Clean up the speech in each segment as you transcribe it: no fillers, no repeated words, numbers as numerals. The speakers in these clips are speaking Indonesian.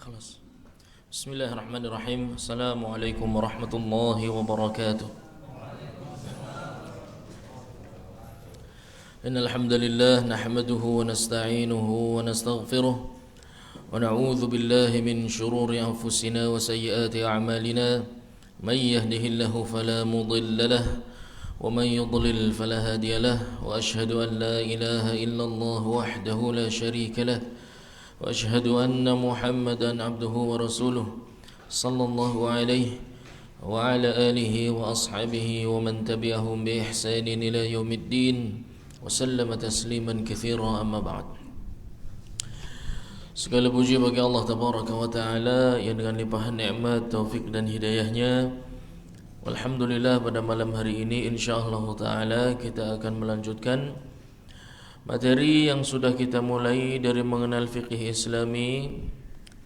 خلاص. بسم الله الرحمن الرحيم. السلام عليكم ورحمة الله وبركاته. إن الحمد لله نحمده ونستعينه ونستغفره ونعوذ بالله من شرور أنفسنا وسيئات أعمالنا. من يهده الله فلا مضل له ومن يضلل فلا هادي له، وأشهد أن لا إله إلا الله وحده لا شريك له، وأشهد أن محمدا عبده ورسوله صلى الله عليه وعلى آله وأصحابه ومن تبعهم بإحسان إلى يوم الدين وسلم تسليما كثيرا. أما بعد. Segala puji bagi Allah Tabaraka wa Ta'ala yang dengan limpahan nikmat, taufik dan hidayahnya, alhamdulillah pada malam hari ini insyaallah Ta'ala kita akan melanjutkan materi yang sudah kita mulai dari mengenal fikih Islami.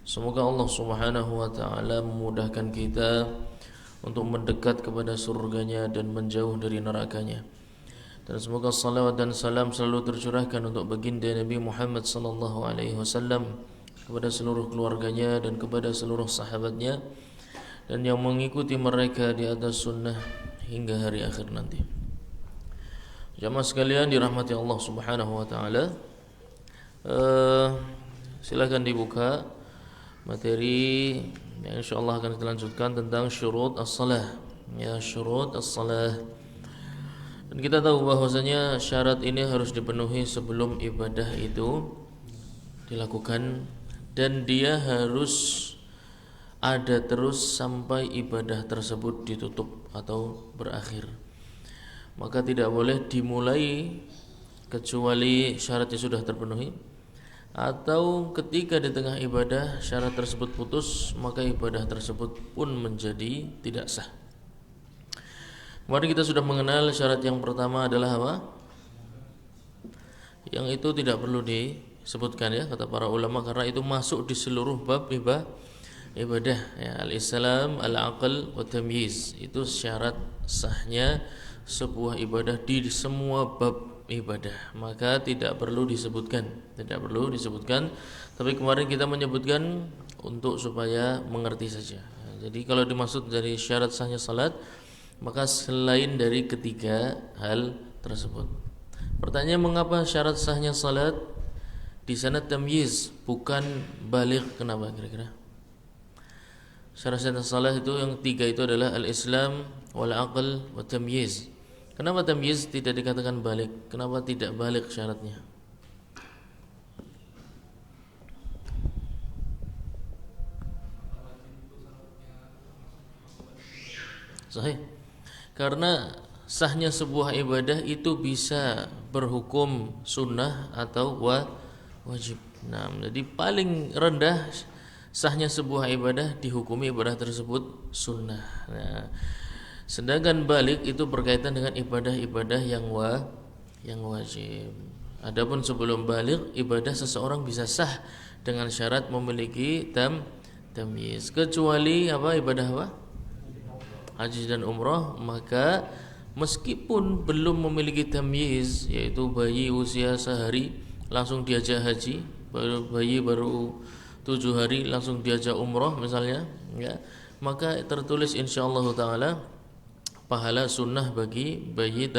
Semoga Allah Subhanahu wa Ta'ala memudahkan kita untuk mendekat kepada surganya dan menjauh dari nerakanya. Dan semoga salawat dan salam selalu tercurahkan untuk baginda Nabi Muhammad sallallahu alaihi wasallam, kepada seluruh keluarganya dan kepada seluruh sahabatnya dan yang mengikuti mereka di atas sunnah hingga hari akhir nanti. Jamaah sekalian dirahmati Allah Subhanahu wa Ta'ala, silakan dibuka materi yang insyaallah akan kita lanjutkan tentang syurut as-salah. Ya, syurut as-salah. Dan kita tahu bahwasanya syarat ini harus dipenuhi sebelum ibadah itu dilakukan, dan dia harus ada terus sampai ibadah tersebut ditutup atau berakhir. Maka tidak boleh dimulai kecuali syaratnya sudah terpenuhi, atau ketika di tengah ibadah syarat tersebut putus, maka ibadah tersebut pun menjadi tidak sah. Kemarin kita sudah mengenal syarat yang pertama adalah apa? Yang itu tidak perlu disebutkan ya, kata para ulama, karena itu masuk di seluruh bab ibadah ya. Al-Islam, al-aql, wa tamyiz. Itu syarat sahnya sebuah ibadah di semua bab ibadah. Maka tidak perlu disebutkan. Tapi kemarin kita menyebutkan untuk supaya mengerti saja. Jadi kalau dimaksud dari syarat sahnya salat, maka selain dari ketiga hal tersebut. Pertanyaan, mengapa syarat sahnya salat di sana tamyiz bukan baligh? Kenapa kira-kira? Syarat sahnya salat itu yang tiga itu adalah al-Islam, wal-aql, wa tamyiz. Kenapa tamyiz tidak dikatakan baligh? Kenapa tidak baligh syaratnya? Sahih. Karena sahnya sebuah ibadah itu bisa berhukum sunnah atau wajib. Nah, jadi paling rendah sahnya sebuah ibadah dihukumi ibadah tersebut sunnah. Nah, sedangkan balik itu berkaitan dengan ibadah-ibadah yang wajib. Adapun sebelum balik, ibadah seseorang bisa sah dengan syarat memiliki tamyiz. Kecuali apa? Ibadah apa? Haji dan umrah. Maka meskipun belum memiliki tamyiz, yaitu bayi usia sehari langsung diajak haji, bayi baru 7 hari langsung diajak umrah misalnya ya, maka tertulis insyaallah taala pahala sunnah bagi bayi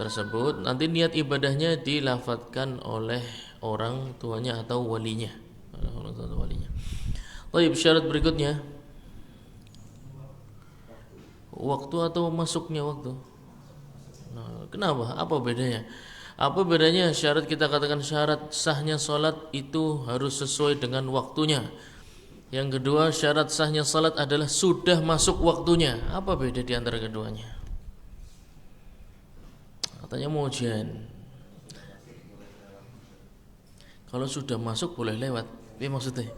tersebut. Nanti niat ibadahnya dilafadzkan oleh orang tuanya atau walinya. Baik, syarat berikutnya waktu atau masuknya waktu. Nah, kenapa? Apa bedanya? Apa bedanya syarat kita katakan syarat sahnya salat itu harus sesuai dengan waktunya. Yang kedua, syarat sahnya salat adalah sudah masuk waktunya. Apa beda di antara keduanya? Katanya mau ujian. Kalau sudah masuk boleh lewat. Apa maksudnya?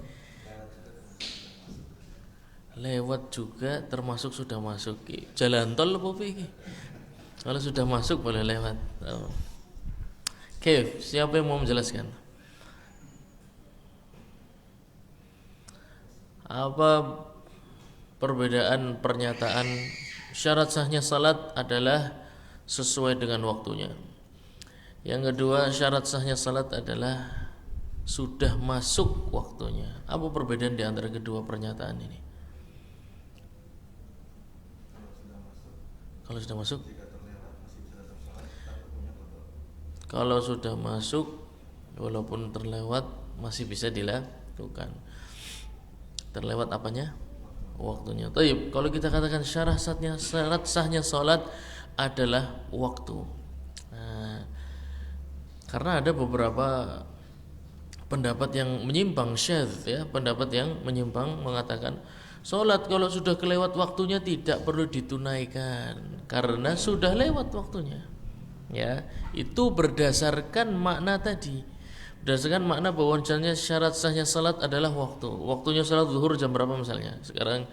Lewat juga termasuk sudah masuk. Jalan tol apa iki? Kalau sudah masuk boleh lewat. Oke, siapa yang mau menjelaskan? Apa perbedaan pernyataan syarat sahnya salat adalah sesuai dengan waktunya? Yang kedua, syarat sahnya salat adalah sudah masuk waktunya. Apa perbedaan di antara kedua pernyataan ini? Kalau sudah masuk, kalau sudah masuk walaupun terlewat masih bisa dilakukan. Terlewat apanya? Waktunya. Taib. Kalau kita katakan syarat sahnya salat adalah waktu. Nah, karena ada beberapa pendapat yang menyimpang, syadz ya, pendapat yang menyimpang mengatakan salat kalau sudah kelewat waktunya tidak perlu ditunaikan karena sudah lewat waktunya. Ya, itu berdasarkan makna tadi. Berdasarkan makna bahwasanya syarat sahnya salat adalah waktu. Waktunya salat zuhur jam berapa misalnya? Sekarang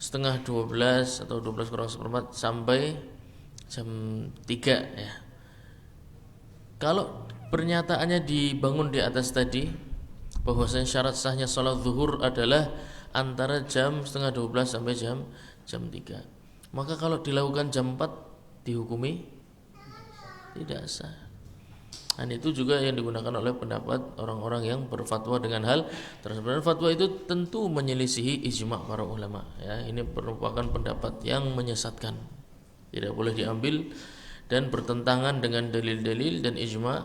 setengah 12 atau 12 kurang seperempat sampai jam 3 ya. Kalau pernyataannya dibangun di atas tadi bahwasanya syarat sahnya salat zuhur adalah antara jam setengah 12 sampai jam 3. Maka kalau dilakukan jam 4 dihukumi tidak sah. Dan itu juga yang digunakan oleh pendapat orang-orang yang berfatwa dengan hal tersebut. Fatwa itu tentu menyelisihi ijma' para ulama ya. Ini merupakan pendapat yang menyesatkan. Tidak boleh diambil dan bertentangan dengan dalil-dalil dan ijma'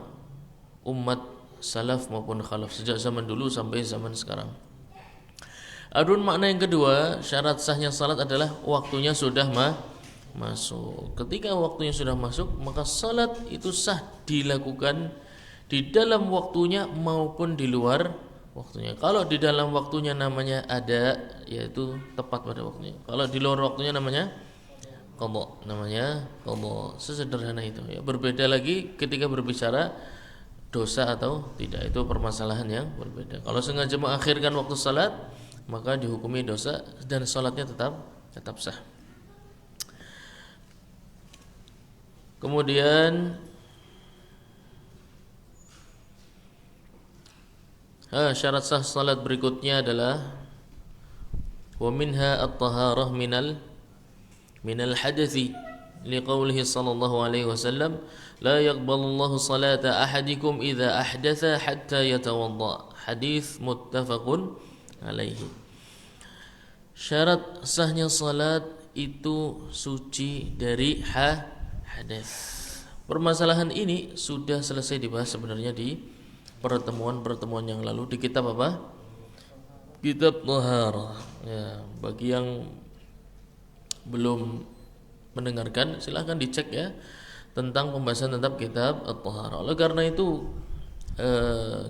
umat salaf maupun khalaf sejak zaman dulu sampai zaman sekarang. Adapun makna yang kedua, syarat sahnya salat adalah waktunya sudah masuk. Ketika waktunya sudah masuk, maka salat itu sah dilakukan di dalam waktunya maupun di luar waktunya. Kalau di dalam waktunya namanya ada, yaitu tepat pada waktunya. Kalau di luar waktunya namanya qadha, namanya qadha. Sesederhana itu ya. Berbeda lagi ketika berbicara dosa atau tidak, itu permasalahan yang berbeda. Kalau sengaja mengakhirkan waktu salat, maka dihukumi dosa dan salatnya tetap sah. Kemudian syarat sah salat berikutnya adalah wa minha at-taharah minal hadathi liqaulihi sallallahu alaihi wasallam la yaqbalullahu salata ahadikum idza ahdatha hatta yatawadda. Hadis muttafaqun alaihi. Syarat sahnya salat itu suci dari hadas. Permasalahan ini sudah selesai dibahas sebenarnya di pertemuan yang lalu di kitab apa? Kitab Thaharah. Ya, bagi yang belum mendengarkan silahkan dicek ya tentang pembahasan tentang kitab At-Thaharah. Oleh karena itu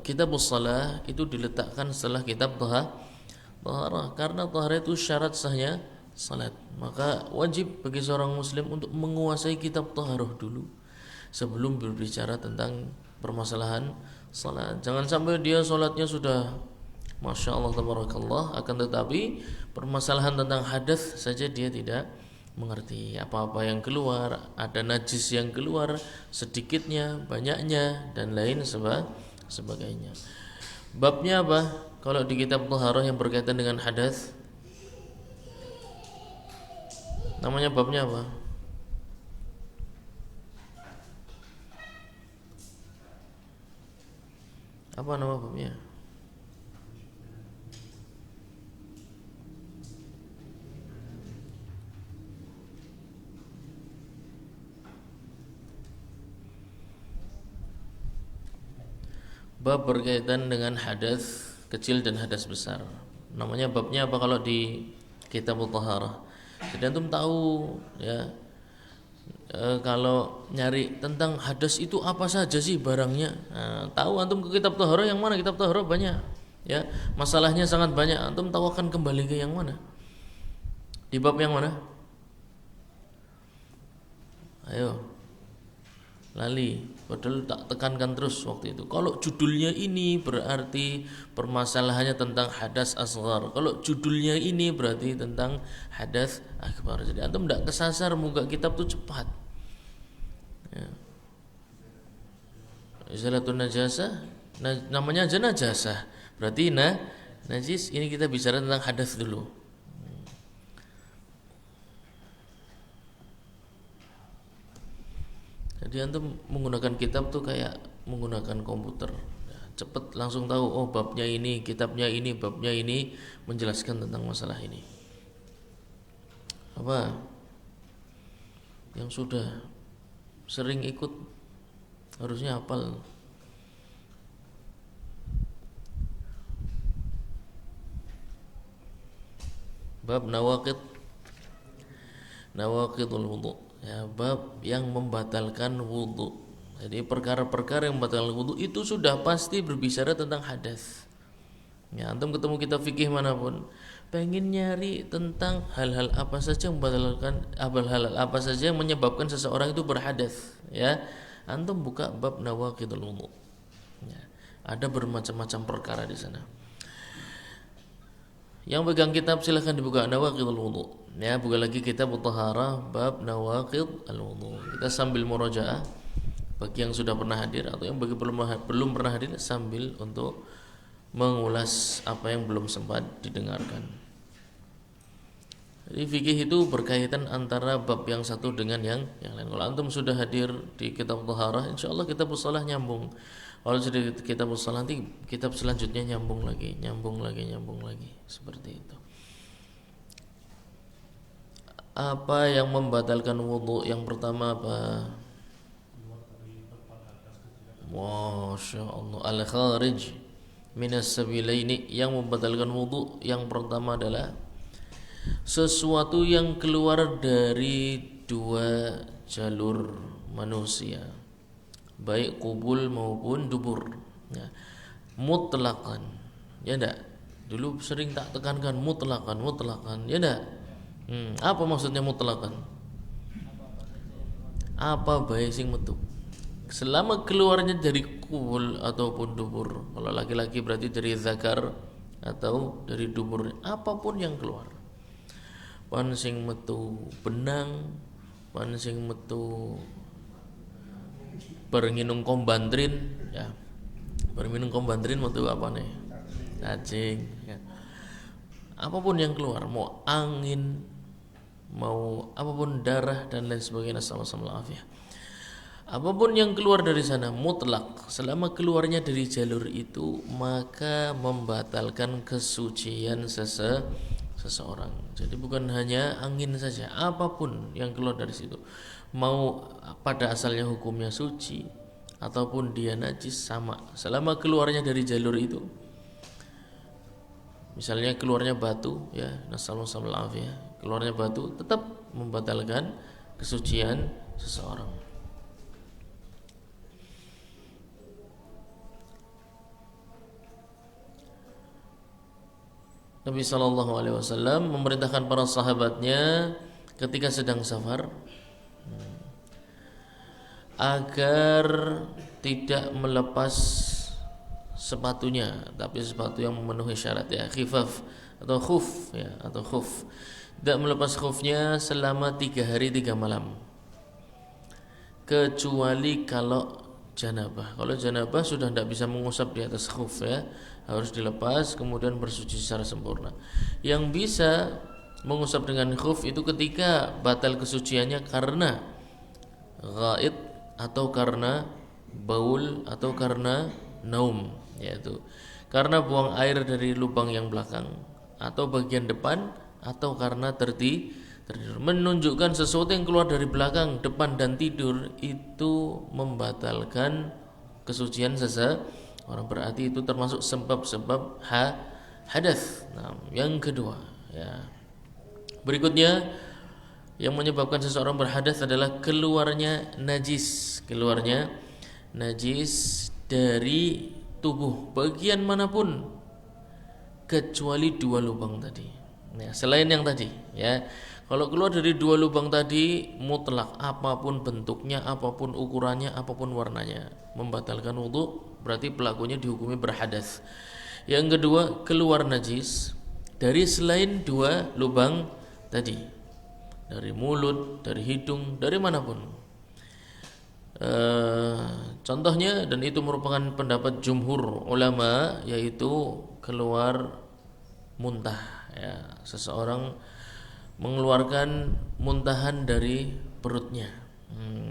kitab Shalah itu diletakkan setelah kitab Thaharah karena Thaharah itu syarat sahnya salat. Maka wajib bagi seorang muslim untuk menguasai kitab Thaharah dulu sebelum berbicara tentang permasalahan salat. Jangan sampai dia salatnya sudah Masya Allah tabarakallah, akan tetapi permasalahan tentang hadas saja dia tidak mengerti. Apa-apa yang keluar, ada najis yang keluar, sedikitnya, banyaknya, dan lain sebagainya. Babnya apa? Kalau di kitab Thaharah yang berkaitan dengan hadas, namanya babnya apa? Apa nama babnya? Bab berkaitan dengan hadas kecil dan hadas besar. Namanya babnya apa kalau di kitab Thaharah? Jadi antum tahu ya, kalau nyari tentang hadas itu apa saja sih barangnya. Nah, tahu antum ke kitab Thaharah yang mana? Kitab Thaharah banyak ya, masalahnya sangat banyak. Antum tahu akan kembali ke yang mana? Di bab yang mana? Ayo, lali. Padahal tak tekankan terus waktu itu. Kalau judulnya ini berarti permasalahannya tentang hadas asghar. Kalau judulnya ini berarti tentang hadas akbar. Jadi antum tidak kesasar, muka kitab tuh cepat. Ya. Izalatun najasah, namanya aja najasah. Berarti najis. Ini kita bicara tentang hadas dulu. Jadi antum menggunakan kitab tuh kayak menggunakan komputer. cepat langsung tahu, oh babnya ini, kitabnya ini, babnya ini menjelaskan tentang masalah ini. Apa yang sudah sering ikut harusnya hafal. Bab nawaqidul wudu, ya, bab yang membatalkan wudu. Jadi perkara-perkara yang membatalkan wudu itu sudah pasti berbicara tentang hadas. Ya, antum ketemu kitab fikih manapun, pengen nyari tentang hal-hal apa saja yang membatalkan, hal-hal apa saja yang menyebabkan seseorang itu berhadas, ya, antum buka bab nawaqidul wudu. Ya, ada bermacam-macam perkara di sana. Yang pegang kitab silahkan dibuka nawaqidul wudu. Ya, buka lagi kitab Thaharah bab nawaqid al-wudu. Kita sambil murajaah bagi yang sudah pernah hadir atau yang bagi belum pernah hadir, sambil untuk mengulas apa yang belum sempat didengarkan. Jadi fikih itu berkaitan antara bab yang satu dengan yang lain. Kalau antum sudah hadir di kitab Thaharah, insyaallah kitab shalah nyambung. Kalau sudah kitab shalah, nanti kitab selanjutnya nyambung lagi, seperti itu. Apa yang membatalkan wudu? Yang pertama apa? Masya Allah, al-kharij minas sabilaini, yang membatalkan wudu yang pertama adalah sesuatu yang keluar dari dua jalur manusia, baik kubul maupun dubur, ya. Mutlakan, ya enggak? Dulu sering tak tekankan mutlakan, ya enggak? Apa maksudnya mutlakan? Apa bae sing metu? Selama keluarnya dari kubul ataupun dubur. Kalau laki-laki berarti dari zakar atau dari dubur, apapun yang keluar. Pan sing metu benang, pan sing metu beringinung kombantrin, ya. Beringinung kombantrin metu apa nih? Cacing, ya. Apapun yang keluar, mau angin, mau apapun, darah dan lain sebagainya, sama-sama afiyah. Apapun yang keluar dari sana mutlak, selama keluarnya dari jalur itu maka membatalkan kesucian seseorang. Jadi bukan hanya angin saja, apapun yang keluar dari situ, mau pada asalnya hukumnya suci ataupun dia najis, sama, selama keluarnya dari jalur itu. Misalnya keluarnya batu, ya, nasallallahu alaihi wasallam, keluarnya batu tetap membatalkan kesucian seseorang. Nabi SAW memerintahkan para sahabatnya ketika sedang safar agar tidak melepas sepatunya, tapi sepatu yang memenuhi syarat, ya, khifaf atau khuf, ya, atau khuf. Tidak melepas khufnya selama 3 hari 3 malam, kecuali kalau janabah. Kalau janabah sudah tidak bisa mengusap di atas khuf, ya, harus dilepas kemudian bersuci secara sempurna. Yang bisa mengusap dengan khuf itu ketika batal kesuciannya karena ghaid atau karena baul atau karena naum, yaitu karena buang air dari lubang yang belakang atau bagian depan, atau karena tertidur. Menunjukkan sesuatu yang keluar dari belakang, depan dan tidur itu membatalkan kesucian seseorang, berarti itu termasuk sebab-sebab hadas. Nah, yang kedua, ya, berikutnya yang menyebabkan seseorang berhadas adalah keluarnya najis dari tubuh bagian manapun kecuali 2 lubang tadi. Nah, selain yang tadi, ya, kalau keluar dari 2 lubang tadi mutlak, apapun bentuknya, apapun ukurannya, apapun warnanya, membatalkan wudu, berarti pelakunya dihukumi berhadas. Yang kedua, keluar najis dari selain 2 lubang tadi, dari mulut, dari hidung, dari manapun. Contohnya, dan itu merupakan pendapat jumhur ulama, yaitu keluar muntah, ya, seseorang mengeluarkan muntahan dari perutnya.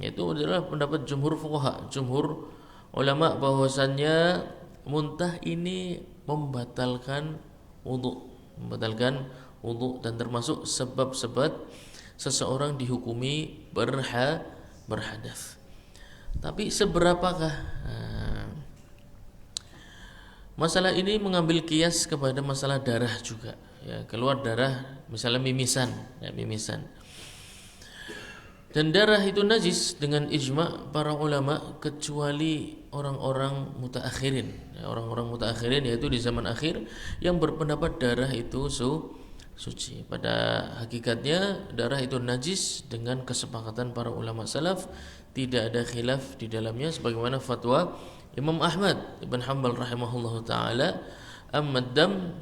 Itu adalah pendapat jumhur fuqaha, jumhur ulama, bahwasannya muntah ini membatalkan wudhu dan termasuk sebab-sebab seseorang dihukumi berhadas. Tapi seberapakah masalah ini mengambil kias kepada masalah darah juga, ya, keluar darah misalnya mimisan. Dan darah itu najis dengan ijma' para ulama kecuali orang-orang mutaakhirin. Ya, orang-orang mutaakhirin yaitu di zaman akhir yang berpendapat darah itu suci. Pada hakikatnya darah itu najis dengan kesepakatan para ulama salaf, tidak ada khilaf di dalamnya sebagaimana fatwa Imam Ahmad Ibn Hanbal rahimahullahu taala, amma dam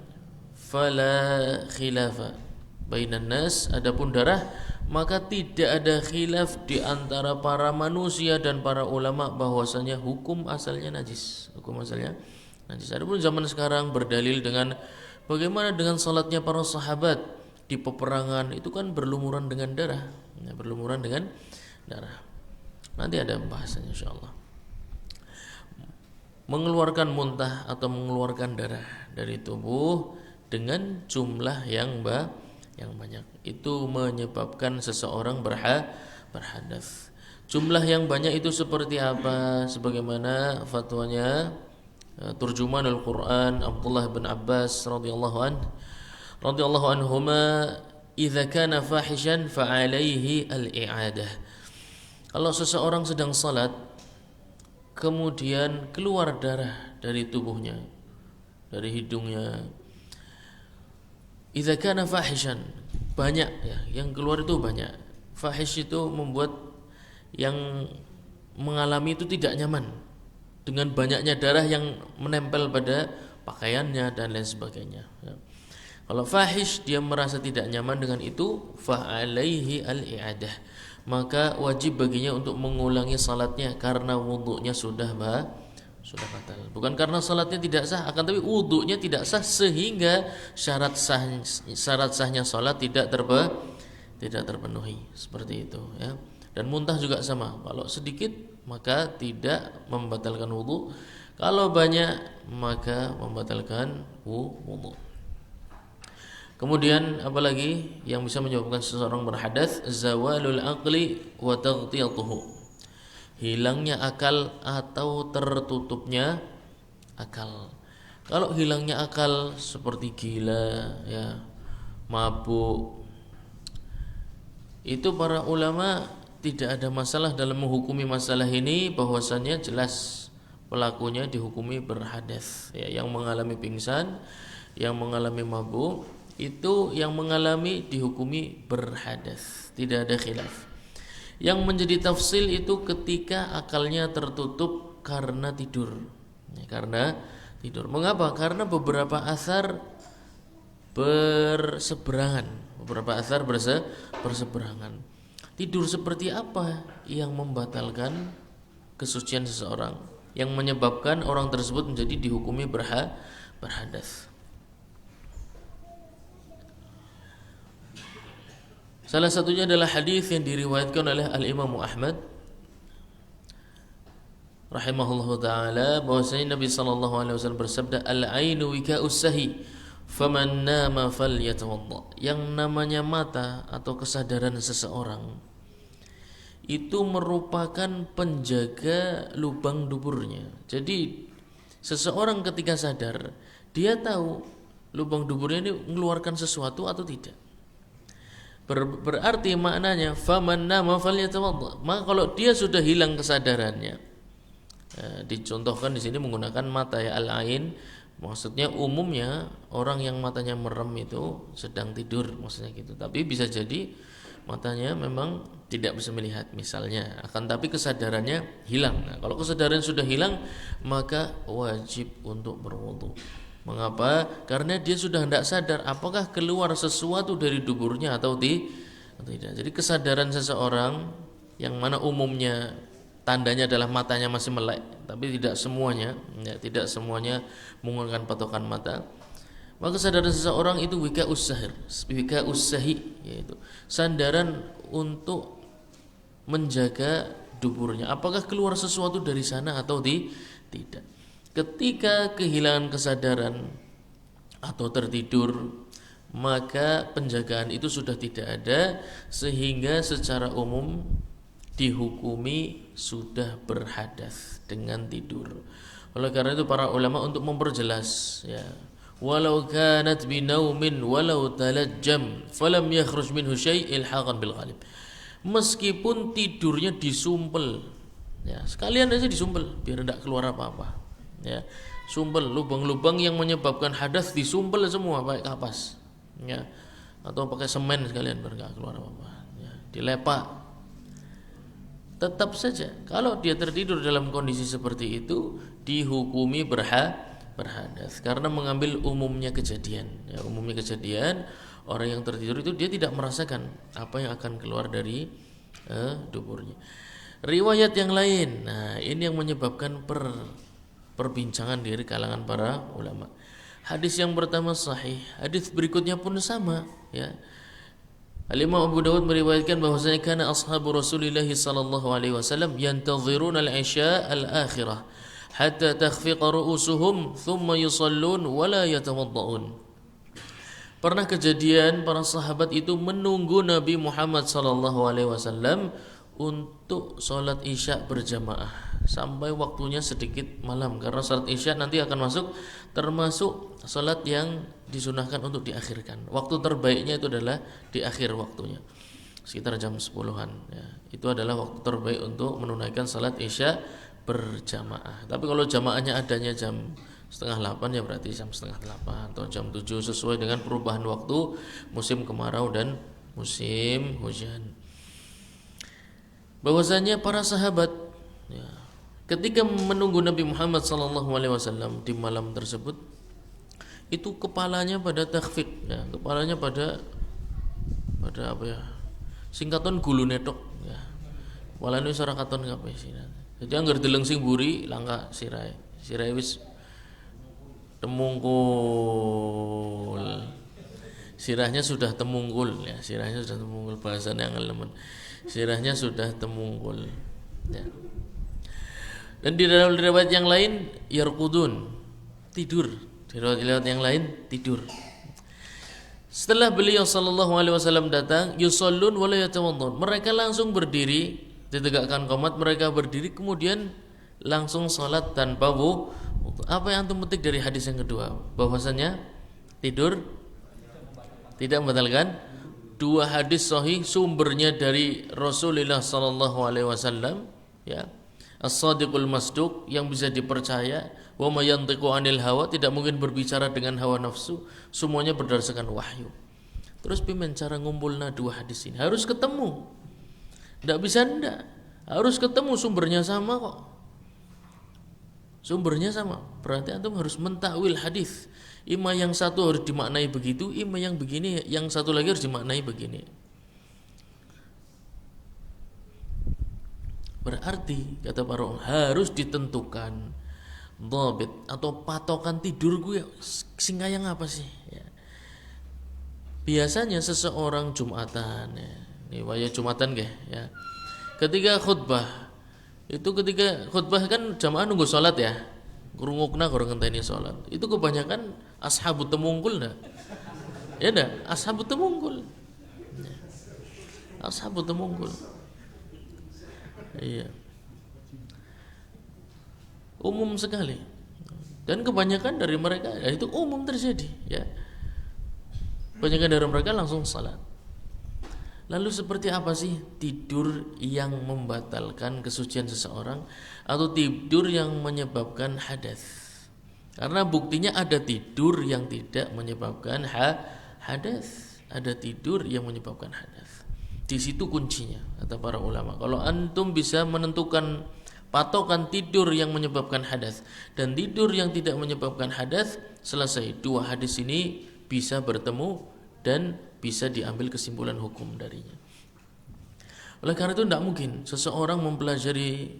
fala khilafa bainan nas, adapun darah maka tidak ada khilaf di antara para manusia dan para ulama bahwasanya hukum asalnya najis. Adapun zaman sekarang berdalil dengan bagaimana dengan salatnya para sahabat di peperangan, itu kan berlumuran dengan darah. Nanti ada pembahasannya insyaallah. Mengeluarkan muntah atau mengeluarkan darah dari tubuh dengan jumlah yang banyak itu menyebabkan seseorang berhadas. Jumlah yang banyak itu seperti apa? Sebagaimana fatwanya Turjumanul Quran Abdullah bin Abbas radhiyallahu anhuma, idza kana fahishan fa alaihi al-i'adah. Kalau seseorang sedang salat kemudian keluar darah dari tubuhnya, dari hidungnya, idza kana fahishan, banyak ya, yang keluar itu banyak. Fahish itu membuat yang mengalami itu tidak nyaman dengan banyaknya darah yang menempel pada pakaiannya dan lain sebagainya ya. Kalau fahish dia merasa tidak nyaman dengan itu, fa alaihi al-i'adah, maka wajib baginya untuk mengulangi salatnya karena wudunya sudah batal. Bukan karena salatnya tidak sah, akan tapi wudunya tidak sah sehingga syarat sahnya salat tidak terpenuhi. Seperti itu ya. Dan muntah juga sama. Kalau sedikit maka tidak membatalkan wudu. Kalau banyak maka membatalkan wudu. Kemudian apalagi yang bisa menyebabkan seseorang berhadas? Zawalul aqli wa taghtiyatuhu, hilangnya akal atau tertutupnya akal. Kalau hilangnya akal seperti gila ya, mabuk, itu para ulama tidak ada masalah dalam menghukumi masalah ini, bahwasannya jelas pelakunya dihukumi berhadas ya. Yang mengalami pingsan, yang mengalami mabuk, itu yang mengalami dihukumi berhadas, tidak ada khilaf. Yang menjadi tafsil itu ketika akalnya tertutup karena tidur ya, karena tidur. Mengapa? Karena beberapa asar berseberangan. Tidur seperti apa yang membatalkan kesucian seseorang, yang menyebabkan orang tersebut menjadi dihukumi berhadas? Salah satunya adalah hadis yang diriwayatkan oleh Al-Imam Ahmad rahimahullahu taala, bahwasanya Nabi sallallahu alaihi wasallam bersabda, al-ainu wika'us sahi faman nama falyatawadda. Yang namanya mata atau kesadaran seseorang itu merupakan penjaga lubang duburnya. Jadi seseorang ketika sadar, dia tahu lubang duburnya ini mengeluarkan sesuatu atau tidak. Berarti maknanya faman nama falyatawadda. Maka kalau dia sudah hilang kesadarannya, dicontohkan di sini menggunakan mata ya, al-ain, maksudnya umumnya orang yang matanya merem itu sedang tidur maksudnya gitu. Tapi bisa jadi matanya memang tidak bisa melihat misalnya, akan tapi kesadarannya hilang. Nah, kalau kesadaran sudah hilang maka wajib untuk berwudu. Mengapa? Karena dia sudah tidak sadar apakah keluar sesuatu dari duburnya atau tidak. Jadi kesadaran seseorang yang mana umumnya tandanya adalah matanya masih melek, tapi tidak semuanya menggunakan patokan mata. Maka kesadaran seseorang itu wika usahi, yaitu sandaran untuk menjaga duburnya. Apakah keluar sesuatu dari sana atau tidak? Ketika kehilangan kesadaran atau tertidur, maka penjagaan itu sudah tidak ada, sehingga secara umum dihukumi sudah berhadas dengan tidur. Oleh karena itu para ulama untuk memperjelas, ya, walau kanat binaumin walau talajjam falam yakhruj minhu syai' ilhaqan bil ghalib. Meskipun tidurnya disumpel, ya, sekalian aja disumpel biar tidak keluar apa-apa, ya. Sumpel, lubang-lubang yang menyebabkan hadas disumpel semua pakai kapas, ya, atau pakai semen sekalian biar nggak keluar apa-apa, ya, dilepak. Tetap saja kalau dia tertidur dalam kondisi seperti itu dihukumi berhadas karena mengambil umumnya kejadian, ya, umumnya kejadian orang yang tertidur itu dia tidak merasakan apa yang akan keluar dari duburnya. Riwayat yang lain, nah ini yang menyebabkan perbincangan dari kalangan para ulama. Hadis yang pertama sahih, hadis berikutnya pun sama, ya. Al-Imam Abu Dawud meriwayatkan bahwasanya kana ashabu Rasulillah sallallahu alaihi wasallam yantaziruna al-isya al-akhirah hatta takhfiqa ru'usuhum thumma yusallun wa la yatawadda'un. Pernah kejadian para sahabat itu menunggu Nabi Muhammad sallallahu alaihi wasallam untuk sholat isya berjamaah sampai waktunya sedikit malam, karena sholat isya nanti akan masuk termasuk sholat yang disunahkan untuk diakhirkan. Waktu terbaiknya itu adalah di akhir waktunya, sekitar jam 10-an, ya. Itu adalah waktu terbaik untuk menunaikan sholat isya berjamaah. Tapi kalau jamaahnya adanya jam setengah 8, ya berarti jam setengah 8 atau jam 7 sesuai dengan perubahan waktu musim kemarau dan musim hujan. Bahwasanya para sahabat, ya, ketika menunggu Nabi Muhammad SAW di malam tersebut, itu kepalanya pada takhfif, ya, kepalanya pada apa ya, singkaton gulu netok, ya, kepalanya ora katon kabeh sih. Jadi anggar deleng sing mburi langka sirahe wis temungkul, sirahnya sudah temungkul, ya, sirahnya sudah temungkul, bahasanya yang lemen. Sirahnya sudah temungkul, ya. Dan di dalam riwayat yang lain yarqudun, tidur. Di riwayat yang lain tidur. Setelah beliau sallallahu alaihi wasallam datang, yusallun wa la yatawaddun. Mereka langsung berdiri, ditegakkan qomat, mereka berdiri kemudian langsung salat tanpa wudu. Apa yang antum petik dari hadis yang kedua? Bahwasanya tidur tidak membatalkan. Dua hadis sahih sumbernya dari Rasulullah sallallahu alaihi wasallam, ya. As-Sadiqul Masduq, yang bisa dipercaya, wa ma yantiqu 'anil hawa, tidak mungkin berbicara dengan hawa nafsu, semuanya berdasarkan wahyu. Terus pimen cara ngumpulna dua hadis ini? Harus ketemu. Enggak bisa ndak. Harus ketemu, sumbernya sama kok. Sumbernya sama. Berarti antum harus mentakwil hadis. Ima yang satu harus dimaknai begitu, ima yang begini, yang satu lagi harus dimaknai begini. Berarti kata para ulama harus ditentukan dhabit atau patokan tidur gue sing kaya apa sih, ya. Biasanya seseorang Jumatan, ya. Ini waya Jumatan nggih, ya. Ketika khutbah kan jamaah nunggu sholat, ya. Krungukna gorong ngenteni sholat. Itu kebanyakan ashabut temungkul dah. Ya dah, ashabut temungkul. Ya. Ashabut temungkul. Iya. Umum sekali. Dan kebanyakan dari mereka, ya, itu umum terjadi, ya. Kebanyakan dari mereka langsung salat. Lalu seperti apa sih tidur yang membatalkan kesucian seseorang atau tidur yang menyebabkan hadas? Karena buktinya ada tidur yang tidak menyebabkan hadas, ada tidur yang menyebabkan hadas. Di situ kuncinya kata para ulama. Kalau antum bisa menentukan patokan tidur yang menyebabkan hadas dan tidur yang tidak menyebabkan hadas, selesai. Dua hadis ini bisa bertemu dan bisa diambil kesimpulan hukum darinya. Oleh karena itu tidak mungkin seseorang mempelajari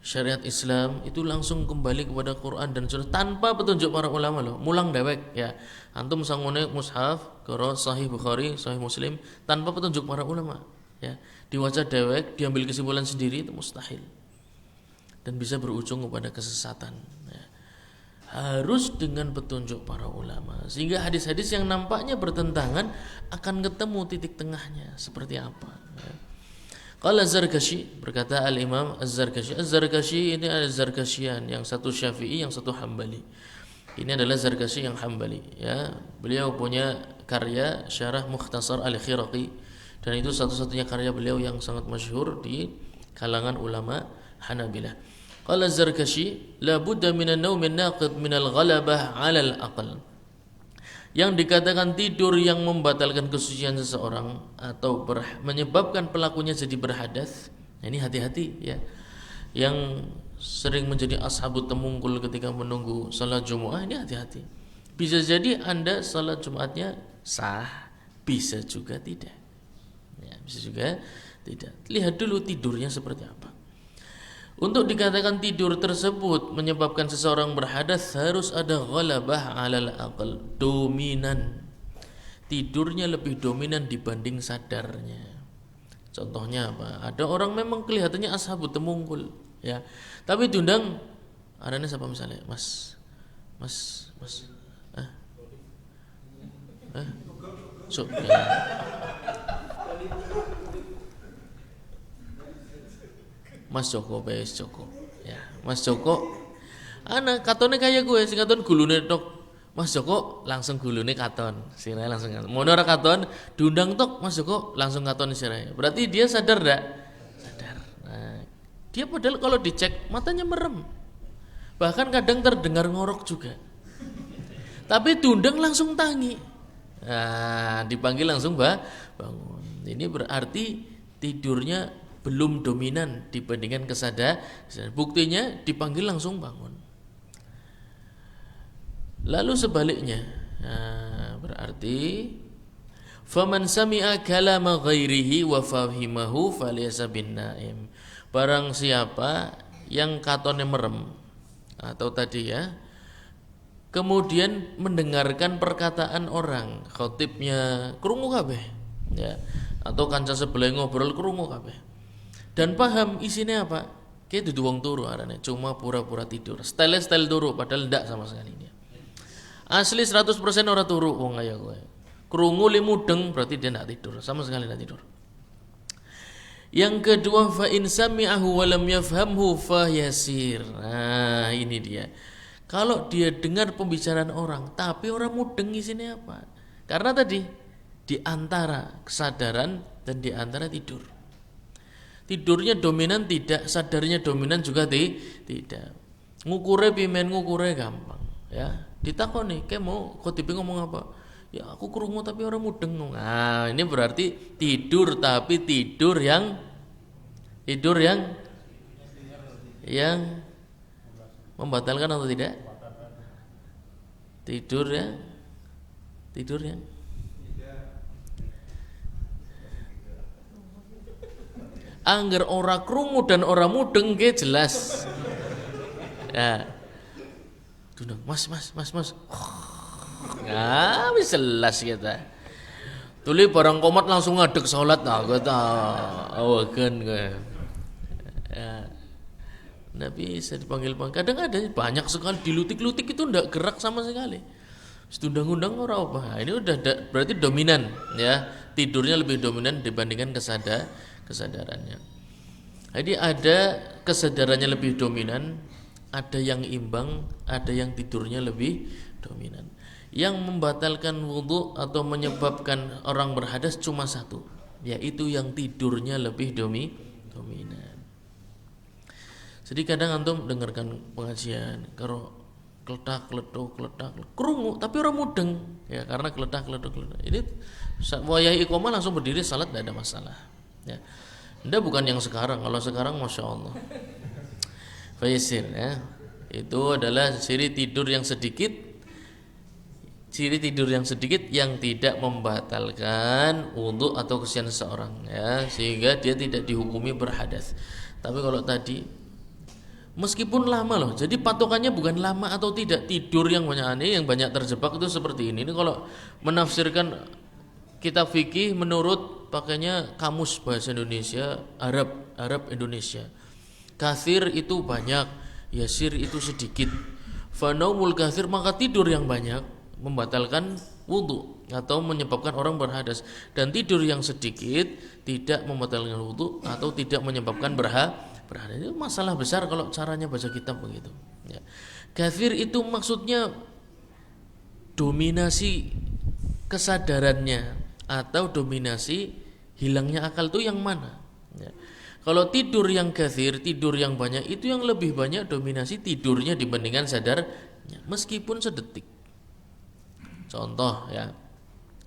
syariat Islam itu langsung kembali kepada Quran dan Sunnah tanpa petunjuk para ulama loh. Mulang dewek, ya. Antum sangune mushaf karo Sahih Bukhari, Sahih Muslim tanpa petunjuk para ulama, ya. Diwaca dewek, diambil kesimpulan sendiri, itu mustahil dan bisa berujung kepada kesesatan, ya. harus dengan petunjuk para ulama, sehingga hadis-hadis yang nampaknya bertentangan akan ketemu titik tengahnya seperti apa. Qala Az-Zarkashi, berkata Al-Imam Az-Zarkashi. Az-Zarkashi ini ada Zarkashian, yang satu Syafi'i, yang satu Hambali. Ini adalah Zarkashi yang Hambali, ya. Beliau punya karya Syarah Mukhtasar Al-Khiraqi, dan itu satu-satunya karya beliau yang sangat masyhur di kalangan ulama Hanabilah. Qala Az-Zarkashi, la budda minan naumin naqid minal ghalabah 'ala al-aql. Yang dikatakan tidur yang membatalkan kesucian seseorang atau menyebabkan pelakunya jadi berhadas. Nah, ini hati-hati ya. Yang sering menjadi ashabut temungkul ketika menunggu salat Jumat, ini hati-hati. Bisa jadi Anda salat Jumatnya sah, bisa juga tidak. Ya, bisa juga tidak. Lihat dulu tidurnya seperti apa. Untuk dikatakan tidur tersebut menyebabkan seseorang berhadas, harus ada ghalabah 'alal aql, dominan. Tidurnya lebih dominan dibanding sadarnya. Contohnya apa? Ada orang memang kelihatannya ashabut temungkul, ya. Tapi diundang, adanya siapa misalnya? Mas. So, ya. Mas Joko, PS Joko, ya. Mas Joko, anak katone kayak gue, sing katon gulune tok. Mas Joko langsung gulune katon, sirahe langsung katon. Mono ora katon, diundang tok Mas Joko langsung katon sirahe. Berarti dia sadar enggak? Sadar. Nah, dia padahal kalau dicek matanya merem. Bahkan kadang terdengar ngorok juga. Tapi diundang langsung tangi. Nah, dipanggil langsung bangun. Ini berarti tidurnya belum dominan dibandingkan kesadaran. Buktinya dipanggil langsung bangun. Lalu sebaliknya, nah, berarti faman sami'a kalama ghairihi wa fahimahu falaysa bin naim. Barang siapa yang katone merem atau tadi ya, kemudian mendengarkan perkataan orang, khotibnya krungu kabeh, ya, atau kanca sebelah ngobrol krungu kabeh. Dan paham isinya apa? Kayak dudu wong turu arane, cuma pura-pura tidur. Style turu padahal ndak sama sekali dia. Asli 100% ora turu wong kaya kowe. Krungu li mudeng berarti dia ndak tidur, sama sekali ndak tidur. Yang kedua, fa in sami'ahu wa lam yafhamhu fa yasir. Nah, ini dia. Kalau dia dengar pembicaraan orang tapi orang mudeng isinya apa? Karena tadi di antara kesadaran dan di antara tidur. Tidurnya dominan tidak, sadarnya dominan juga tidak. Ngukure pimen, ngukure gampang, ya. Ditakoni, "Kayak mau khotib ngomong apa?" "Ya aku krungu tapi orang mudeng." Nah, ini berarti tidur tapi tidur yang membatalkan atau tidak? Tidur yang angger ora krungu dan ora mudeng ge jelas. Ya. Tundang, Mas. Ya, wis jelas kita. Tuli barang komat langsung ngadeg salat gue awaken gue. Ya. Nggak bisa dipanggil-panggil. Kadang ada banyak sekali dilutik-lutik itu ndak gerak sama sekali. Setundang-undang ora apa. Nah, ini udah berarti dominan, ya. Tidurnya lebih dominan dibandingkan kesadarannya. Jadi ada kesadarannya lebih dominan, ada yang imbang, ada yang tidurnya lebih dominan. Yang membatalkan wudhu atau menyebabkan orang berhadas cuma satu, yaitu yang tidurnya lebih dominan. Jadi kadang antum dengarkan pengajian, kalau kletak krungu tapi orang mudeng, ya, karena kletak. Ini wayah iqamah langsung berdiri salat tidak ada masalah. Ya. Anda bukan yang sekarang. Kalau sekarang Masya Allah Faisir, ya. Itu adalah ciri tidur yang sedikit yang tidak membatalkan wudhu atau kesucian seseorang, ya, sehingga dia tidak dihukumi berhadas. Tapi kalau tadi meskipun lama loh, jadi patokannya bukan lama atau tidak. Tidur yang banyak aneh, yang banyak terjebak itu seperti ini. Ini kalau menafsirkan kitab fikih menurut pakainya kamus bahasa Indonesia, Arab Indonesia. Katsir itu banyak, yasir itu sedikit. Fanaumul katsir, maka tidur yang banyak membatalkan wudu atau menyebabkan orang berhadas, dan tidur yang sedikit tidak membatalkan wudu atau tidak menyebabkan berhadas. Itu masalah besar kalau caranya baca kitab begitu ya. Katsir itu maksudnya dominasi kesadarannya atau dominasi hilangnya akal itu yang mana ya. Kalau tidur yang katsir, tidur yang banyak, itu yang lebih banyak dominasi tidurnya dibandingkan sadarnya meskipun sedetik. Contoh ya,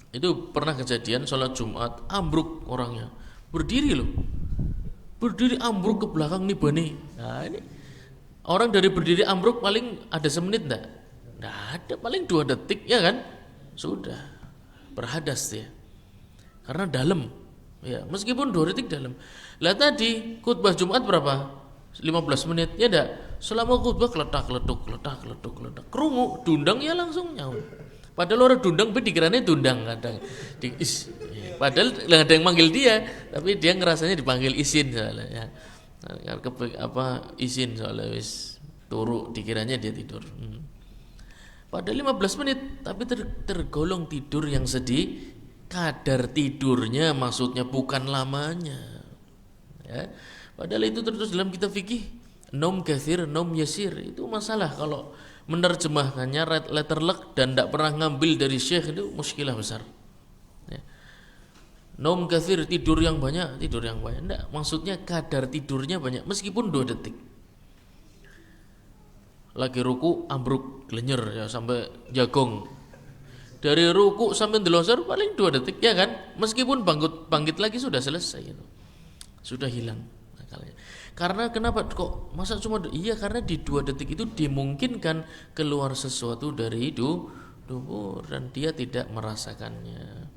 itu pernah kejadian sholat Jumat ambruk orangnya, berdiri loh, berdiri ambruk ke belakang nih bani. Nah ini orang dari berdiri ambruk paling ada semenit enggak ada, paling 2 detik ya kan, sudah berhadas dia karena dalam ya, meskipun 2 detik dalam. Lah tadi khutbah Jumat berapa? 15 menit ya enggak, selama khutbah kletak kletuk krungu dundang ya langsung nyaut. Padahal orang dundang dikiranya dundang kadang. Padahal nggak ada yang manggil dia, tapi dia ngerasanya dipanggil izin soalnya ya. Izin soalnya wis turu, dikiranya dia tidur. Padahal 15 menit, tapi tergolong tidur yang sedih. Kadar tidurnya maksudnya bukan lamanya. Ya. Padahal itu terus dalam kitab fikih, nom katsir, nom yasir, itu masalah kalau menerjemahkannya letterlek dan tidak pernah ngambil dari syekh, itu muskilah besar ya. Nom katsir, tidur yang banyak, enggak, maksudnya kadar tidurnya banyak meskipun 2 detik. Lagi ruku ambruk glenyer ya sampai jagong, dari ruku sampai delosor paling 2 detik ya kan, meskipun bangkit lagi sudah selesai itu, sudah hilang akalnya. Karena kenapa kok masa cuma iya, karena di 2 detik itu dimungkinkan keluar sesuatu dari dubur dan dia tidak merasakannya.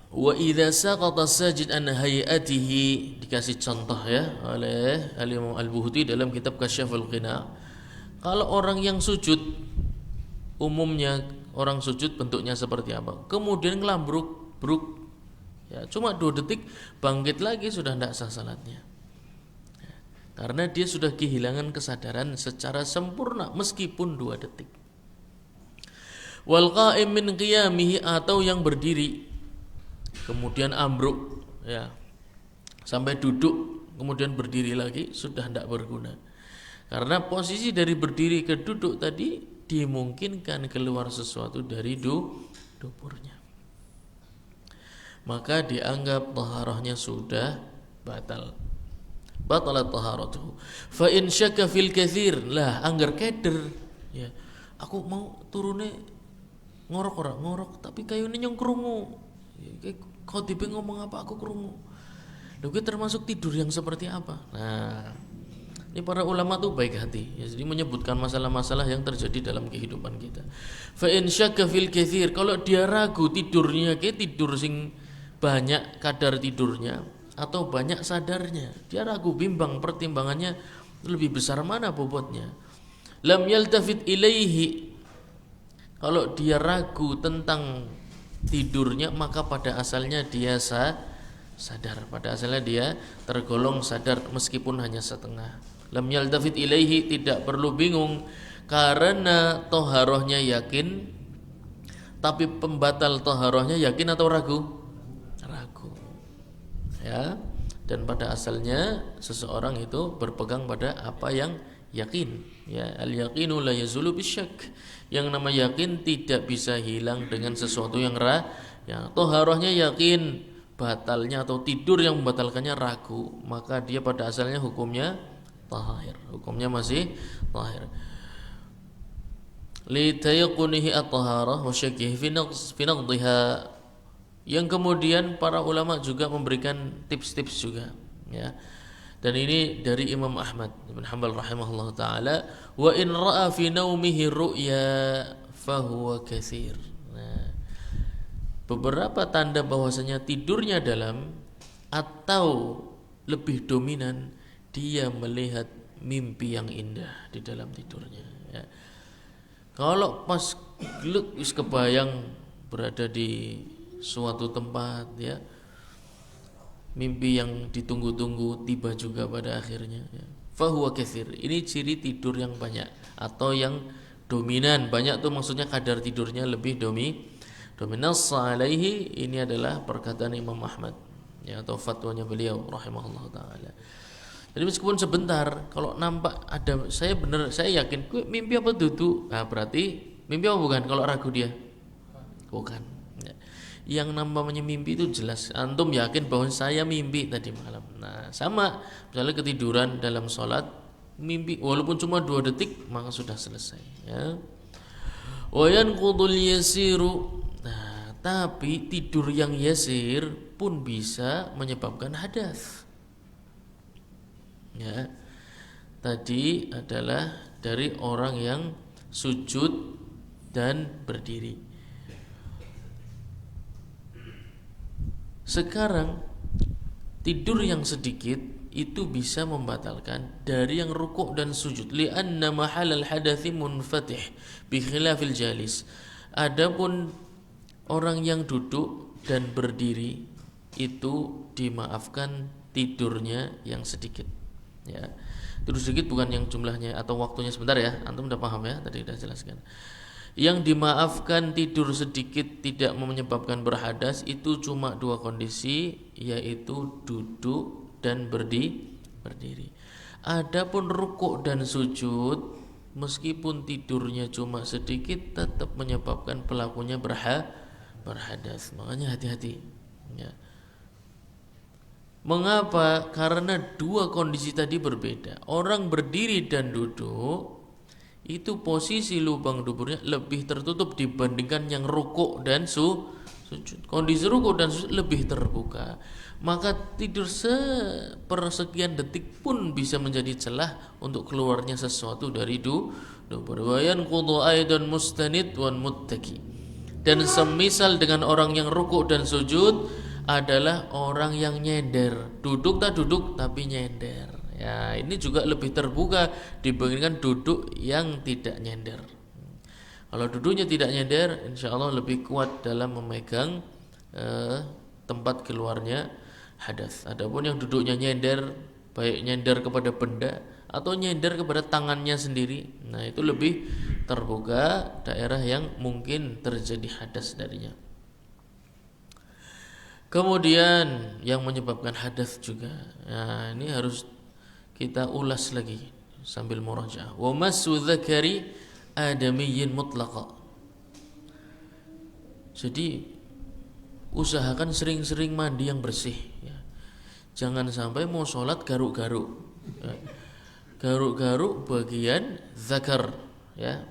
Wa idza saqata sajid an hayatihi, dikasih contoh ya oleh Al-Imam Al-Buhuti dalam kitab Kasyaful Qina. Kalau orang yang sujud, umumnya orang sujud bentuknya seperti apa, kemudian ngelambruk ya, cuma 2 detik bangkit lagi sudah tidak sah salatnya ya, karena dia sudah kehilangan kesadaran secara sempurna meskipun 2 detik. Wal qa'im min qiyamihi, atau yang berdiri kemudian ambruk ya sampai duduk kemudian berdiri lagi, sudah tidak berguna karena posisi dari berdiri ke duduk tadi dimungkinkan keluar sesuatu dari duburnya, maka dianggap taharahnya sudah batalat taharatuhu. Fa in syakka fil katsir, lah anggar keder ya, aku mau turune ngorok tapi kayune nyong krungu ya, kau tipe ngomong apa aku krungu, lho kuwi termasuk tidur yang seperti apa. Nah ini para ulama tuh baik hati ya, jadi menyebutkan masalah-masalah yang terjadi dalam kehidupan kita. Fa in syakka fil katsir, kalau dia ragu tidurnya kayak tidur sing banyak kadar tidurnya atau banyak sadarnya, dia ragu bimbang, pertimbangannya lebih besar mana bobotnya. Lam yaltafit ilaihi, kalau dia ragu tentang tidurnya maka pada asalnya dia sadar, pada asalnya dia tergolong sadar meskipun hanya setengah. Lam yaltafit ilaihi, tidak perlu bingung karena toharohnya yakin, tapi pembatal toharohnya yakin atau ragu ya. Dan pada asalnya seseorang itu berpegang pada apa yang yakin ya. Al yaqinu la yazulu bisyak, yang nama yakin tidak bisa hilang dengan sesuatu yang ya. Toharohnya yakin, batalnya atau tidur yang membatalkannya ragu, maka dia pada asalnya hukumnya tahir, hukumnya masih tahir. Li tayaqunihi at-taharah wa syakkihi fi naqdhiha. Yang kemudian para ulama juga memberikan tips-tips juga ya. Dan ini dari Imam Ahmad bin Hanbal rahimahullah taala, wa in ra'a fi naumihi ru'ya fahuwa katsir. Nah, beberapa tanda bahwasanya tidurnya dalam atau lebih dominan, dia melihat mimpi yang indah di dalam tidurnya ya. Kalau pas geluk wis kebayang berada di suatu tempat ya, mimpi yang ditunggu-tunggu tiba juga pada akhirnya ya. fahuwa katsir. Ini ciri tidur yang banyak atau yang dominan. Banyak tuh maksudnya kadar tidurnya lebih dominan. Alaihi, ini adalah perkataan Imam Ahmad ya, atau fatwanya beliau rahimahullah taala. Jadi meskipun sebentar, kalau nampak ada, saya yakin mimpi apa duduk, nah berarti mimpi apa bukan? Kalau ragu dia bukan ya. Yang namanya mimpi itu jelas, antum yakin bahwa saya mimpi tadi malam. Nah sama, misalnya ketiduran dalam sholat, mimpi walaupun cuma 2 detik maka sudah selesai ya. Wayan qudul yasiru. Nah tapi tidur yang yasir pun bisa menyebabkan hadas ya. Tadi adalah dari orang yang sujud dan berdiri. Sekarang tidur yang sedikit itu bisa membatalkan dari yang rukuk dan sujud. Li'anna mahalal hadathi munfatih bi khilafil jalis. Adapun orang yang duduk dan berdiri itu dimaafkan tidurnya yang sedikit ya. Tidur sedikit bukan yang jumlahnya atau waktunya sebentar ya, antum udah paham ya, tadi udah jelaskan. Yang dimaafkan tidur sedikit tidak menyebabkan berhadas itu cuma 2 kondisi, yaitu duduk dan berdiri. Adapun rukuk dan sujud meskipun tidurnya cuma sedikit tetap menyebabkan pelakunya berhadas. Makanya hati-hati ya. Mengapa? Karena 2 kondisi tadi berbeda. Orang berdiri dan duduk itu posisi lubang duburnya lebih tertutup dibandingkan yang rukuk dan sujud. Kondisi rukuk dan sujud lebih terbuka. Maka tidur sepersekian detik pun bisa menjadi celah untuk keluarnya sesuatu dari dubur. Wayan qudu aidan mustanid wan muttaki. Dan semisal dengan orang yang rukuk dan sujud adalah orang yang nyender, duduk tapi nyender. Ya, ini juga lebih terbuka dibandingkan duduk yang tidak nyender. Kalau duduknya tidak nyender, insya Allah lebih kuat dalam memegang tempat keluarnya hadas. Adapun yang duduknya nyender, baik nyender kepada benda atau nyender kepada tangannya sendiri, nah itu lebih terbuka daerah yang mungkin terjadi hadas darinya. Kemudian yang menyebabkan hadas juga, nah ini harus kita ulas lagi sambil murajaah. Wa masu dzakari adamiyyin mutlaqa. Jadi usahakan sering-sering mandi yang bersih ya. Jangan sampai mau sholat garuk-garuk ya. Garuk-garuk bagian zakar ya,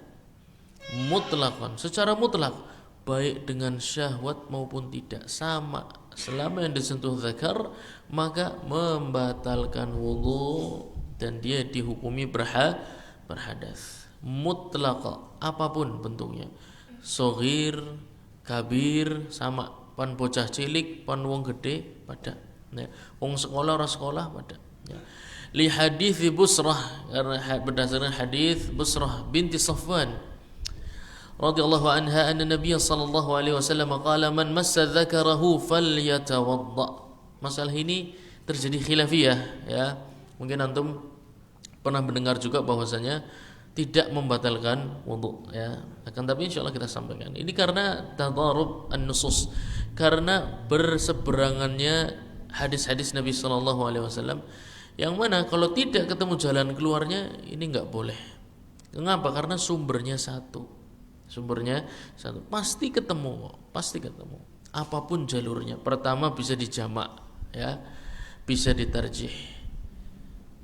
mutlaqan, secara mutlak, baik dengan syahwat maupun tidak, sama. Selama yang disentuh zakar maka membatalkan wudu dan dia dihukumi berhadas mutlaq, apapun bentuknya, shaghir, kabir, sama, pan bocah cilik, pan wong gede pada ya. Wong sekolah ora sekolah pada ya. Li hadits Busrah, karena berdasarkan hadis Busrah binti Safwan radhiyallahu anha anna Nabiy sallallahu alaihi wasallam qala man massa dzakarahu falyatawadda. Masalah ini terjadi khilafiyah ya. Mungkin antum pernah mendengar juga bahwasanya tidak membatalkan wudu ya. Akan tapi insyaallah kita sampaikan. Ini karena tadarub an-nusus, karena berseberangannya hadis-hadis Nabi sallallahu alaihi wasallam yang mana kalau tidak ketemu jalan keluarnya ini enggak boleh. Mengapa? Karena sumbernya satu, pasti ketemu apapun jalurnya. Pertama bisa dijamak ya, bisa ditarjih,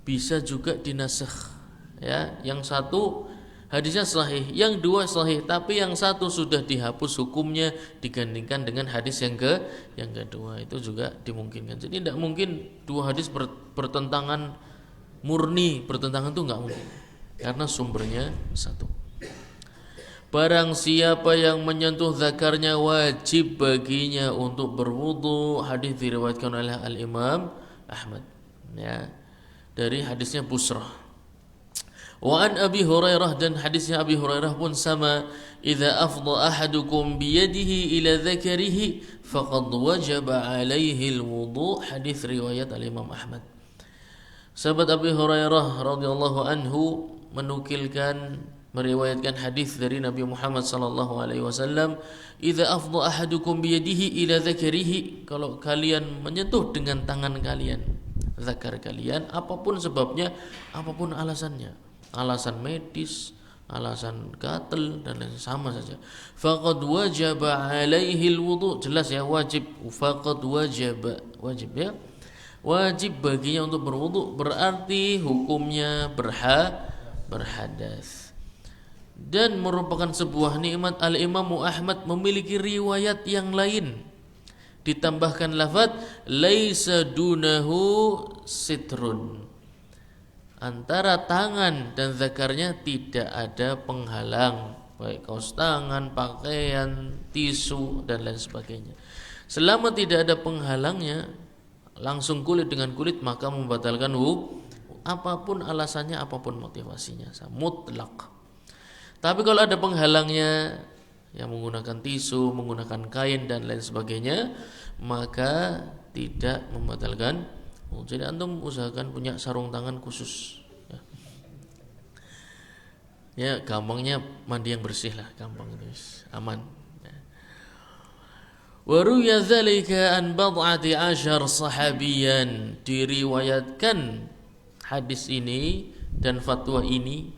bisa juga dinasakh ya. Yang satu hadisnya sahih, yang dua sahih, tapi yang satu sudah dihapus hukumnya digandingkan dengan hadis yang kedua, itu juga dimungkinkan. Jadi tidak mungkin 2 hadis bertentangan, murni bertentangan, itu enggak mungkin karena sumbernya satu. Barang siapa yang menyentuh zakarnya wajib baginya untuk berwudu. Hadis diriwayatkan oleh Al-Imam Ahmad ya, dari hadisnya Busrah. Wa an Abi Hurairah, dan hadisnya Abi Hurairah pun sama, idza afdha ahadukum bi yadihi ila dzakarihi faqad wajaba alaihi alwudu. Hadis riwayat Al-Imam Ahmad. Sahabat Abi Hurairah radhiyallahu anhu meriwayatkan hadis dari Nabi Muhammad sallallahu alaihi wasallam, "Idza afdha ahadukum bi yadihi ila dzakarihi," kalau kalian menyentuh dengan tangan kalian zakar kalian, apapun sebabnya, apapun alasannya, alasan medis, alasan gatel dan lain sama saja, faqad wajaba alaihi alwudu, jelas ya, wajib, faqad wajib ya, wajib baginya untuk berwudu, berarti hukumnya berhadas. Dan merupakan sebuah nikmat. Al-Imam Ahmad memiliki riwayat yang lain, ditambahkan lafaz laisa dunahu sitrun, antara tangan dan zakarnya tidak ada penghalang, baik kaos tangan, pakaian, tisu dan lain sebagainya. Selama tidak ada penghalangnya, langsung kulit dengan kulit, maka membatalkan wudu, apapun alasannya, apapun motivasinya, mutlak. Tapi kalau ada penghalangnya, yang menggunakan tisu, menggunakan kain dan lain sebagainya, maka tidak membatalkan wudu. Jadi antum usahakan punya sarung tangan khusus ya, gampangnya mandi yang bersih lah, gampang itu, aman. Waruya dzalika an bad'ati asyar sahabiyan, diriwayatkan hadis ini dan fatwa ini,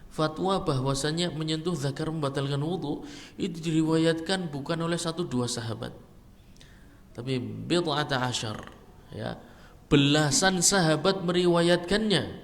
fatwa bahwasanya menyentuh zakar membatalkan wudu, itu diriwayatkan bukan oleh 1-2 sahabat, tapi bid'ata asyar, ya, belasan sahabat meriwayatkannya.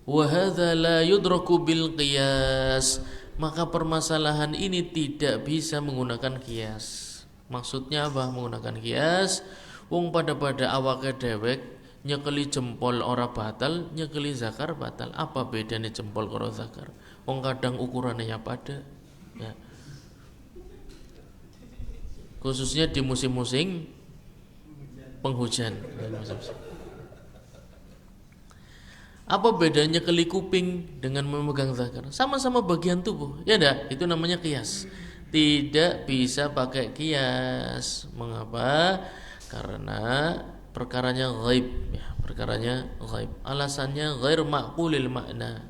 Wa hadza la yudraku bil qiyas, maka permasalahan ini tidak bisa menggunakan kias. Maksudnya apa menggunakan kias? Wong pada awake dewek nyekeli jempol ora batal, nyekeli zakar batal. Apa bedanya jempol karo zakar? Wong kadang ukurannya ya pada, ya. Khususnya di musim-musim penghujan. Apa bedanya nyekeli kuping dengan memegang zakar? Sama-sama bagian tubuh, ya enggak? Itu namanya qiyas. Tidak bisa pakai qiyas. Mengapa? Karena perkaranya ghaib, ya, perkaranya ghaib. Alasannya ghair ma'qulil makna.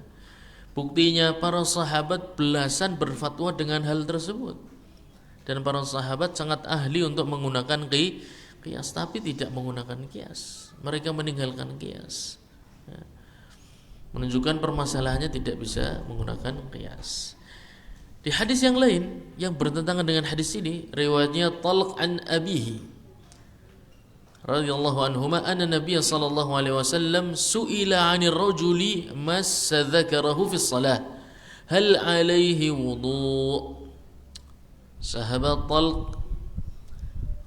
Buktinya para sahabat belasan berfatwa dengan hal tersebut. Dan para sahabat sangat ahli untuk menggunakan qiyas, tapi tidak menggunakan qiyas. Mereka meninggalkan qiyas, ya, menunjukkan permasalahannya tidak bisa menggunakan qiyas. Di hadis yang lain yang bertentangan dengan hadis ini, riwayatnya Talq an abihi radhiyallahu anhuma anna Nabiy sallallahu alaihi wasallam su'ila 'anil rajuli massa dzakarahu fi shalah hal 'alaihi wudu'. Sahabat Talq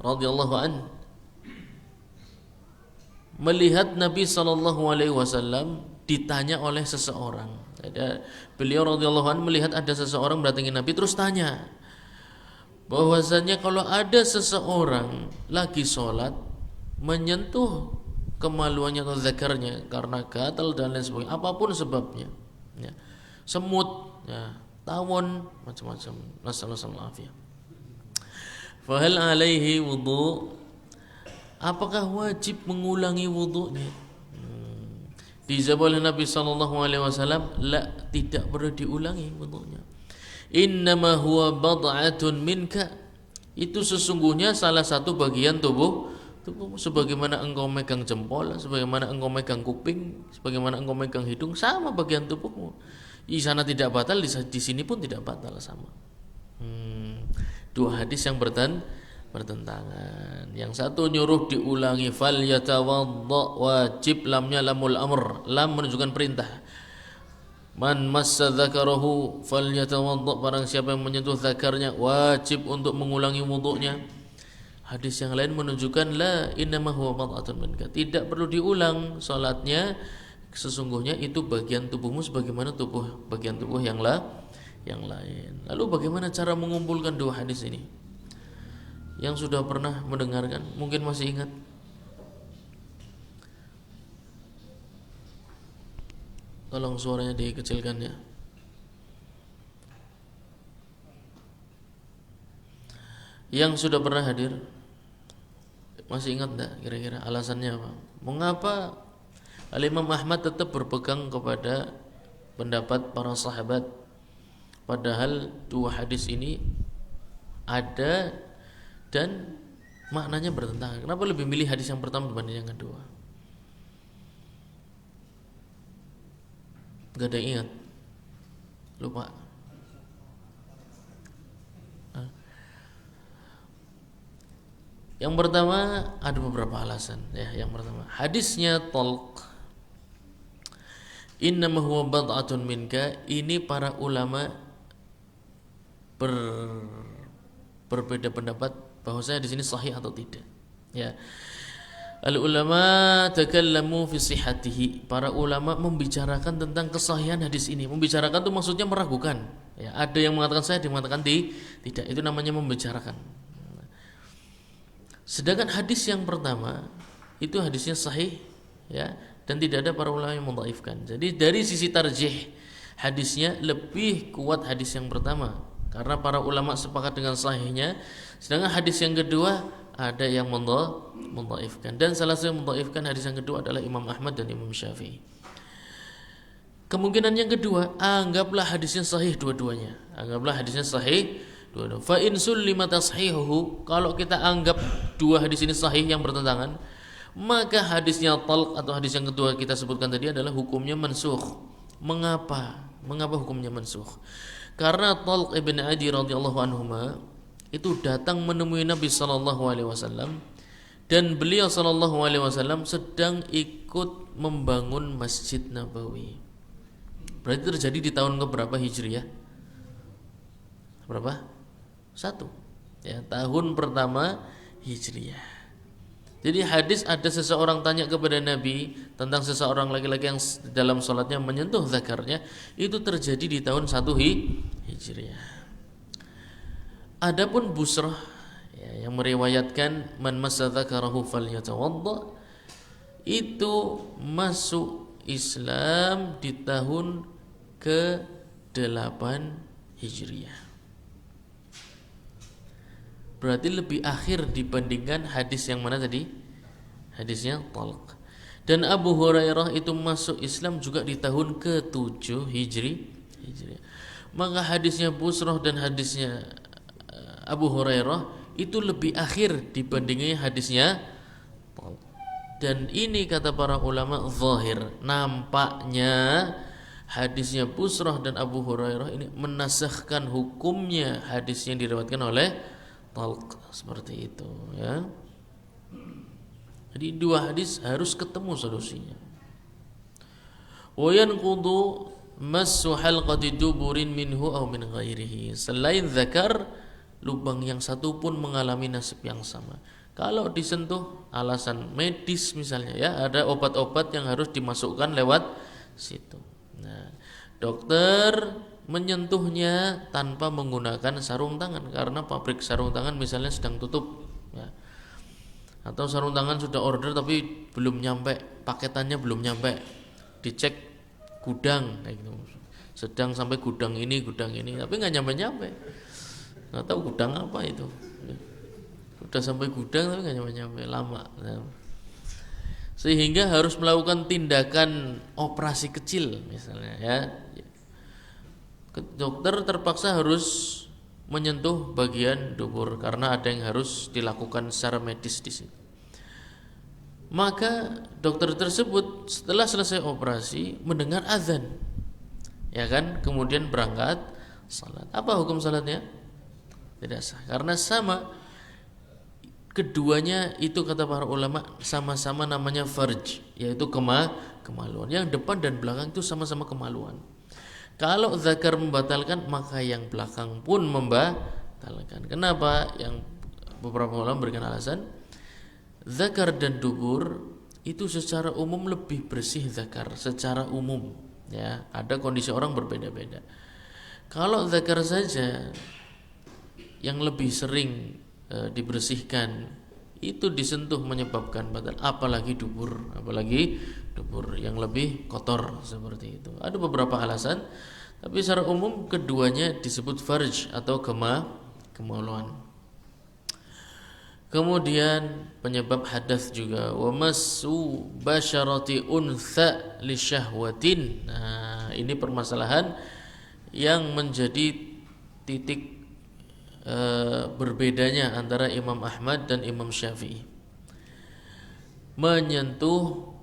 radhiyallahu an melihat Nabi sallallahu alaihi wasallam ditanya oleh seseorang. Beliau radhiyallahu anhu melihat ada seseorang mendatangi Nabi, terus tanya bahwasanya kalau ada seseorang lagi sholat menyentuh kemaluannya atau zakarnya karena gatal dan lain sebagainya, apapun sebabnya, ya, semut, ya, tawon, macam-macam, nasallallahu alaihi. Fahal alaihi wudu, apakah wajib mengulangi wudunya? Dijawab oleh Nabi sallallahu alaihi wasallam, la, tidak perlu diulangi wudunya. Innama huwa bad'atun minka, itu sesungguhnya salah satu bagian tubuh, sebagaimana engkau megang jempol, sebagaimana engkau megang kuping, sebagaimana engkau megang hidung, sama bagian tubuhmu. Di sana tidak batal, di sini pun tidak batal, sama. Dua hadis yang bertentangan. Yang satu nyuruh diulangi, fal yatawadda, wajib, lamnya lamul amr, lam menunjukkan perintah. Man massa dzakarahu fal yatawadda, barang siapa yang menyentuh zakarnya wajib untuk mengulangi wudunya. Hadis yang lain menunjukkan la innama huwa bad'atun minka, tidak perlu diulang salatnya, sesungguhnya itu bagian tubuhmu sebagaimana bagian tubuh yang lain. Lalu bagaimana cara mengumpulkan dua hadis ini? Yang sudah pernah mendengarkan mungkin masih ingat. Tolong suaranya dikecilkan, ya. Yang sudah pernah hadir, Masih ingat enggak kira-kira alasannya apa? Mengapa Al-Imam Ahmad tetap berpegang kepada pendapat para sahabat padahal dua hadis ini ada dan maknanya bertentangan? Kenapa lebih milih hadis yang pertama dibanding yang kedua? Gak ada yang ingat? Lupa? Yang pertama ada beberapa alasan ya. Yang pertama, hadisnya talq innama huwa bad'atun minka, ini para ulama berbeda pendapat bahwasanya di sini sahih atau tidak. Ya. Al ulama takallamu fi sihhatihi. Para ulama membicarakan tentang kesahihan hadis ini. Membicarakan itu maksudnya meragukan. Ya, ada yang mengatakan sahih, ada yang mengatakan tidak. Itu namanya membicarakan. Sedangkan hadis yang pertama itu hadisnya sahih ya, dan tidak ada para ulama yang mendhaifkan. Jadi dari sisi tarjih hadisnya lebih kuat hadis yang pertama karena para ulama sepakat dengan sahihnya. Sedangkan hadis yang kedua ada yang mendhaifkan, dan salah satu yang mendhaifkan hadis yang kedua adalah Imam Ahmad dan Imam Syafi'i. Kemungkinan yang kedua, anggaplah hadisnya sahih dua-duanya. Anggaplah hadisnya sahih dua-duanya. Fa in sullima tashihuhu, kalau kita anggap dua hadis ini sahih yang bertentangan, maka hadisnya talq atau hadis yang kedua kita sebutkan tadi adalah hukumnya mansukh. Mengapa? Mengapa hukumnya mansukh? Karena Talq ibn Adi radhiyallahu anhuma itu datang menemui Nabi sallallahu alaihi wasallam dan beliau sallallahu alaihi wasallam sedang ikut membangun Masjid Nabawi. Berarti terjadi di tahun keberapa Hijriah? Berapa? 1. Ya, tahun pertama Hijriah. Jadi hadis ada seseorang tanya kepada Nabi tentang seseorang laki-laki yang dalam sholatnya menyentuh zakarnya, itu terjadi di tahun 1 Hijriah. Adapun Busrah ya, yang meriwayatkan man massa dzakarahu falyatawadda, itu masuk Islam di tahun ke-8 Hijriah. Berarti lebih akhir dibandingkan hadis yang mana tadi? Hadisnya talq. Dan Abu Hurairah itu masuk Islam juga di tahun ke-7 Hijriah. Maka hadisnya Busrah dan hadisnya Abu Hurairah itu lebih akhir dibandingkan hadisnya talq. Dan ini kata para ulama zahir, nampaknya hadisnya Busrah dan Abu Hurairah ini menasakhkan hukumnya hadis yang diriwayatkan oleh talq, seperti itu ya. Jadi dua hadis harus ketemu solusinya. Wa yanqudu massu halqati duburin minhu aw min ghairihi. Selain zakar, lubang yang satu pun mengalami nasib yang sama. Kalau disentuh alasan medis misalnya ya, ada obat-obat yang harus dimasukkan lewat situ. Nah, dokter menyentuhnya tanpa menggunakan sarung tangan karena pabrik sarung tangan misalnya sedang tutup ya. Atau sarung tangan sudah order tapi belum nyampe, paketannya belum nyampe, dicek gudang kayak gitu. Sedang sampai gudang ini tapi nggak nyampe, nggak tahu gudang apa itu. Udah sampai gudang tapi nggak nyampe, lama nah. Sehingga harus melakukan tindakan operasi kecil misalnya ya. Dokter terpaksa harus menyentuh bagian dubur karena ada yang harus dilakukan secara medis di sini. Maka dokter tersebut setelah selesai operasi mendengar azan, ya kan, kemudian berangkat salat. Apa hukum salatnya? Tidak sah karena sama, keduanya itu kata para ulama sama-sama namanya farj, yaitu kemaluan. Yang depan dan belakang itu sama-sama kemaluan. Kalau zakar membatalkan, maka yang belakang pun membatalkan. Kenapa? Yang beberapa ulama berikan alasan, zakar dan dubur itu secara umum lebih bersih zakar secara umum ya. Ada kondisi orang berbeda-beda. Kalau zakar saja yang lebih sering dibersihkan itu disentuh menyebabkan batal, apalagi dubur yang lebih kotor seperti itu. Ada beberapa alasan, tapi secara umum keduanya disebut farj atau kemaluan. Kemudian penyebab hadas juga wa massu basyarati untha li syahwatin. Nah, ini permasalahan yang menjadi titik berbedanya antara Imam Ahmad dan Imam Syafi'i. Menyentuh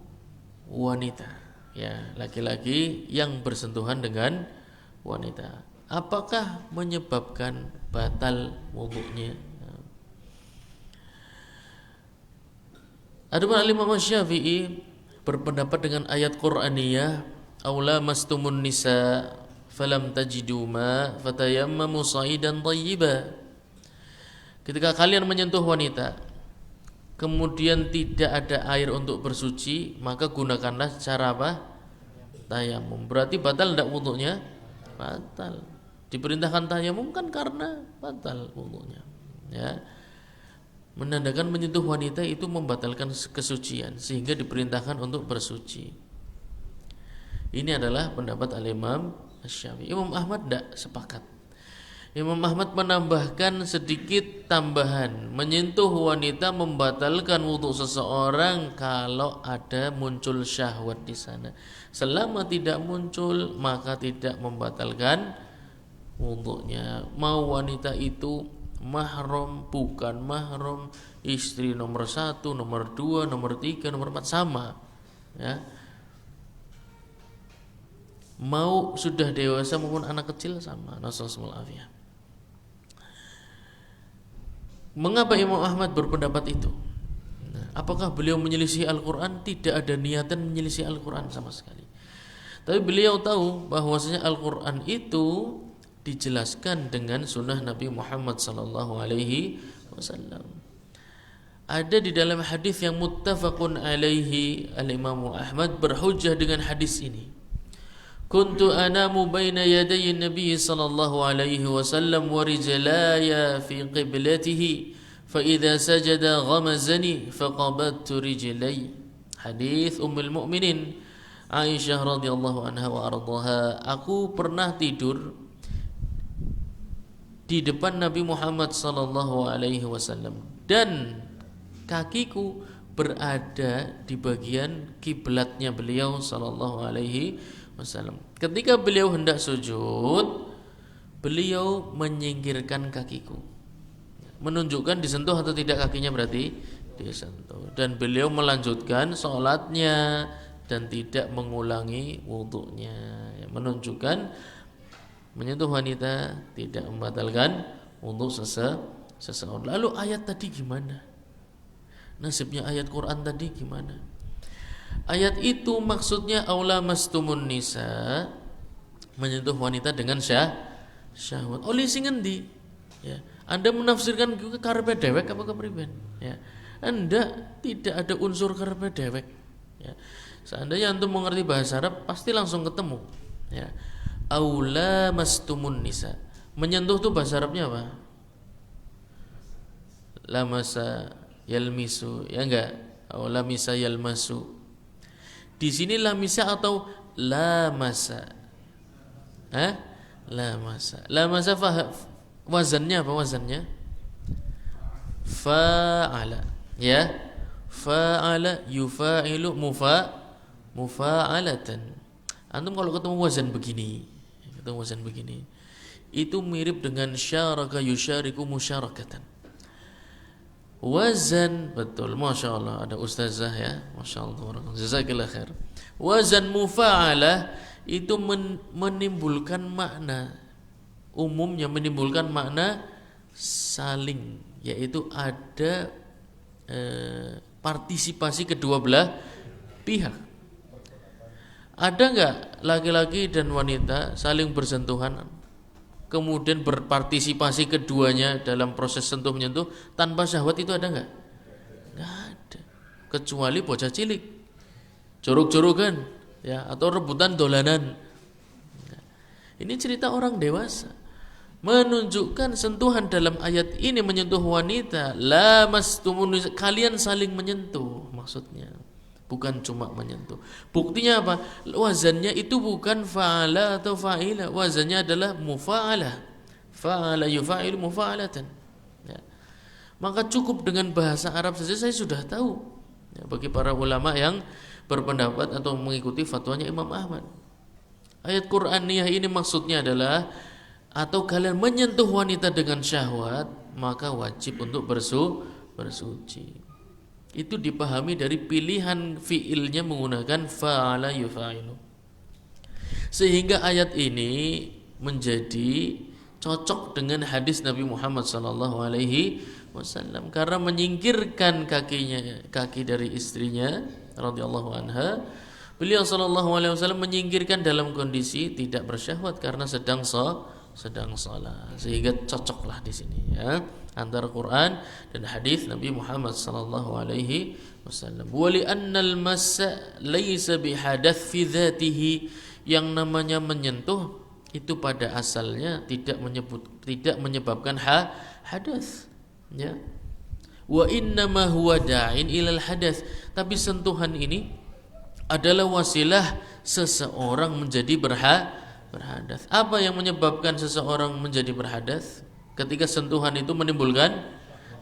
wanita, ya, laki-laki yang bersentuhan dengan wanita, apakah menyebabkan batal wudunya? Adapun Imam Syafi'i berpendapat dengan ayat Qur'aniyah, aula mastumun nisa falam tajidu ma fatayammamu sa'idan thayyiba. Ketika kalian menyentuh wanita kemudian tidak ada air untuk bersuci, maka gunakanlah cara apa? Tayamum. Berarti batal tidak wudunya? Batal. Diperintahkan tayamum kan karena batal wudunya, ya. Menandakan menyentuh wanita itu membatalkan kesucian, sehingga diperintahkan untuk bersuci. Ini adalah pendapat Al-Imam Asy-Syafi'i. Imam Ahmad tidak sepakat. Imam Ahmad menambahkan sedikit tambahan, menyentuh wanita membatalkan wudu seseorang kalau ada muncul syahwat di sana. Selama tidak muncul maka tidak membatalkan wudunya. Mau wanita itu mahram, bukan mahram, istri nomor 1, nomor 2, nomor 3, nomor 4 sama, ya. Mau sudah dewasa maupun anak kecil sama. Nasallallahu alaihi. Mengapa Imam Ahmad berpendapat itu? Apakah beliau menyelisih Al-Quran? Tidak ada niatan menyelisih Al-Quran sama sekali. Tapi beliau tahu bahwasanya Al-Quran itu dijelaskan dengan sunnah Nabi Muhammad sallallahu alaihi wasallam. Ada di dalam hadis yang muttafaqun alaihi, Al-Imam Ahmad berhujjah dengan hadis ini. Kuntu anamu baina yaday Nabi sallallahu alaihi wasallam wa rijlaya fi qiblatihi fa idza sajada ghamazani faqabattu rijlai. Hadis Ummul Mukminin Aisyah radhiyallahu anha wa ardhaha. Aku pernah tidur di depan Nabi Muhammad sallallahu alaihi wasallam dan kakiku berada di bagian kiblatnya beliau sallallahu alaihi wasallam. Ketika beliau hendak sujud, beliau menyingkirkan kakiku, menunjukkan disentuh atau tidak kakinya, berarti disentuh. Dan beliau melanjutkan sholatnya dan tidak mengulangi wudunya, menunjukkan menyentuh wanita tidak membatalkan untuk seseorang. Lalu ayat tadi gimana? Nasibnya ayat Quran tadi gimana? Ayat itu maksudnya aula mastumun nisa, menyentuh wanita dengan syahwat. Oleh sing endi? Ya. Anda menafsirkan karepe dewek apa kepriben? Ya. Anda tidak ada unsur karepe dewek. Ya. Seandainya antum mengerti bahasa Arab pasti langsung ketemu. Ya. Aula mastumun nisa. Menyentuh itu bahasa Arabnya apa? Lamasa yalmisu, ya enggak? Aula misa yalmasu. Di sini lamisa atau lamasa? Lamasa. Lamasa wazannya apa wazannya? Fa'ala. Ya. Fa'ala yufa'ilu mufa'alatan. Antum kalau ketemu wazan begini, itu mirip dengan syaraka yusyariku musyarakatan. Wazan, betul, masya Allah, ada ustazah ya, masya Allah, jazakallah khair. Wazan mufa'alah itu menimbulkan makna, umumnya menimbulkan makna saling, yaitu ada partisipasi kedua belah pihak. Ada enggak laki-laki dan wanita saling bersentuhan kemudian berpartisipasi keduanya dalam proses sentuh menyentuh tanpa syahwat, itu ada enggak? Enggak ada. Kecuali bocah cilik, jorok-jorokan ya, atau rebutan dolanan. Ini cerita orang dewasa. Menunjukkan sentuhan dalam ayat ini menyentuh wanita, la mastumun, kalian saling menyentuh maksudnya. Bukan cuma menyentuh. Buktinya apa? Wazannya itu bukan fa'ala atau fa'ila. Wazannya adalah mufa'alah. Fa'ala yufa'ilu mufa'alatan. Ya. maka cukup dengan bahasa Arab saja saya sudah tahu. Ya, bagi para ulama yang berpendapat atau mengikuti fatwanya Imam Ahmad. Ayat Qur'aniyah ini maksudnya adalah atau kalian menyentuh wanita dengan syahwat, maka wajib untuk bersuci. Itu dipahami dari pilihan fiilnya menggunakan fa'ala yufa'ilu. Sehingga ayat ini menjadi cocok dengan hadis Nabi Muhammad SAW karena menyingkirkan kaki dari istrinya radhiyallahu anha. Beliau SAW menyingkirkan dalam kondisi tidak bersyahwat karena sedang salat, sehingga cocoklah di sini ya antara Quran dan hadis Nabi Muhammad SAW. Wali annal massa laisa bihadath fi dzatihi, yang namanya menyentuh itu pada asalnya tidak menyebabkan hadas ya. Wa innama huwa da'in ilal hadas, tapi sentuhan ini adalah wasilah seseorang menjadi berhadas. Apa yang menyebabkan seseorang menjadi berhadas? Ketika sentuhan itu menimbulkan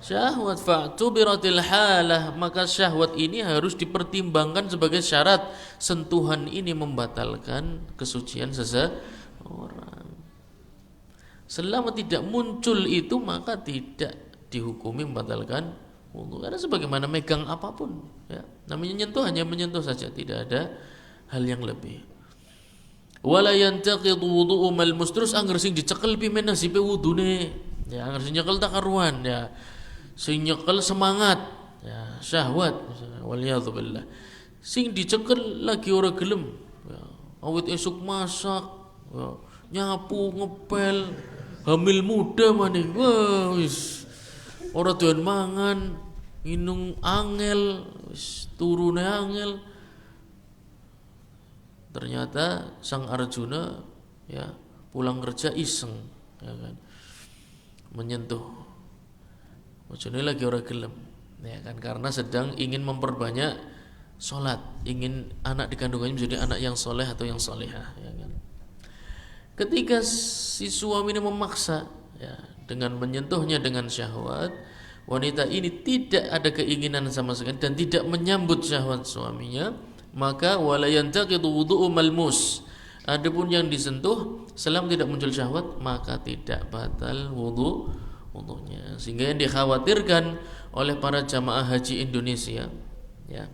syahwat, fa'tubiratil halah, maka syahwat ini harus dipertimbangkan sebagai syarat. Sentuhan ini membatalkan kesucian seseorang. Selama tidak muncul itu, maka tidak dihukumi membatalkan wudu. Karena sebagaimana megang apapun ya, namanya nyentuh hanya menyentuh saja, tidak ada hal yang lebih. Wala yantaqidu wudu'u mal mustrus, angger sing dicekel pi men nasibe wudune ya, angger sing nyekel tak karuan ya, sing nyekel semangat ya, syahwat waliyadzubillah, sing dicekel lagi ora gelem ya, awit esuk masak ya, nyapu ngepel, hamil muda maning wah wis ora doyan mangan, minum angel, wis turune angel. Ternyata sang Arjuna ya pulang kerja iseng ya kan, menyentuh bojone lagi ora gelem ya kan, karena sedang ingin memperbanyak sholat, ingin anak di kandungannya menjadi anak yang soleh atau yang solehah ya kan. Ketika si suami ini memaksa ya dengan menyentuhnya dengan syahwat, wanita ini tidak ada keinginan sama sekali dan tidak menyambut syahwat suaminya, maka wala yantaqidu wudu'u malmus, adapun yang disentuh selama tidak muncul syahwat maka tidak batal wudunya. Sehingga yang dikhawatirkan oleh para jamaah haji Indonesia ya,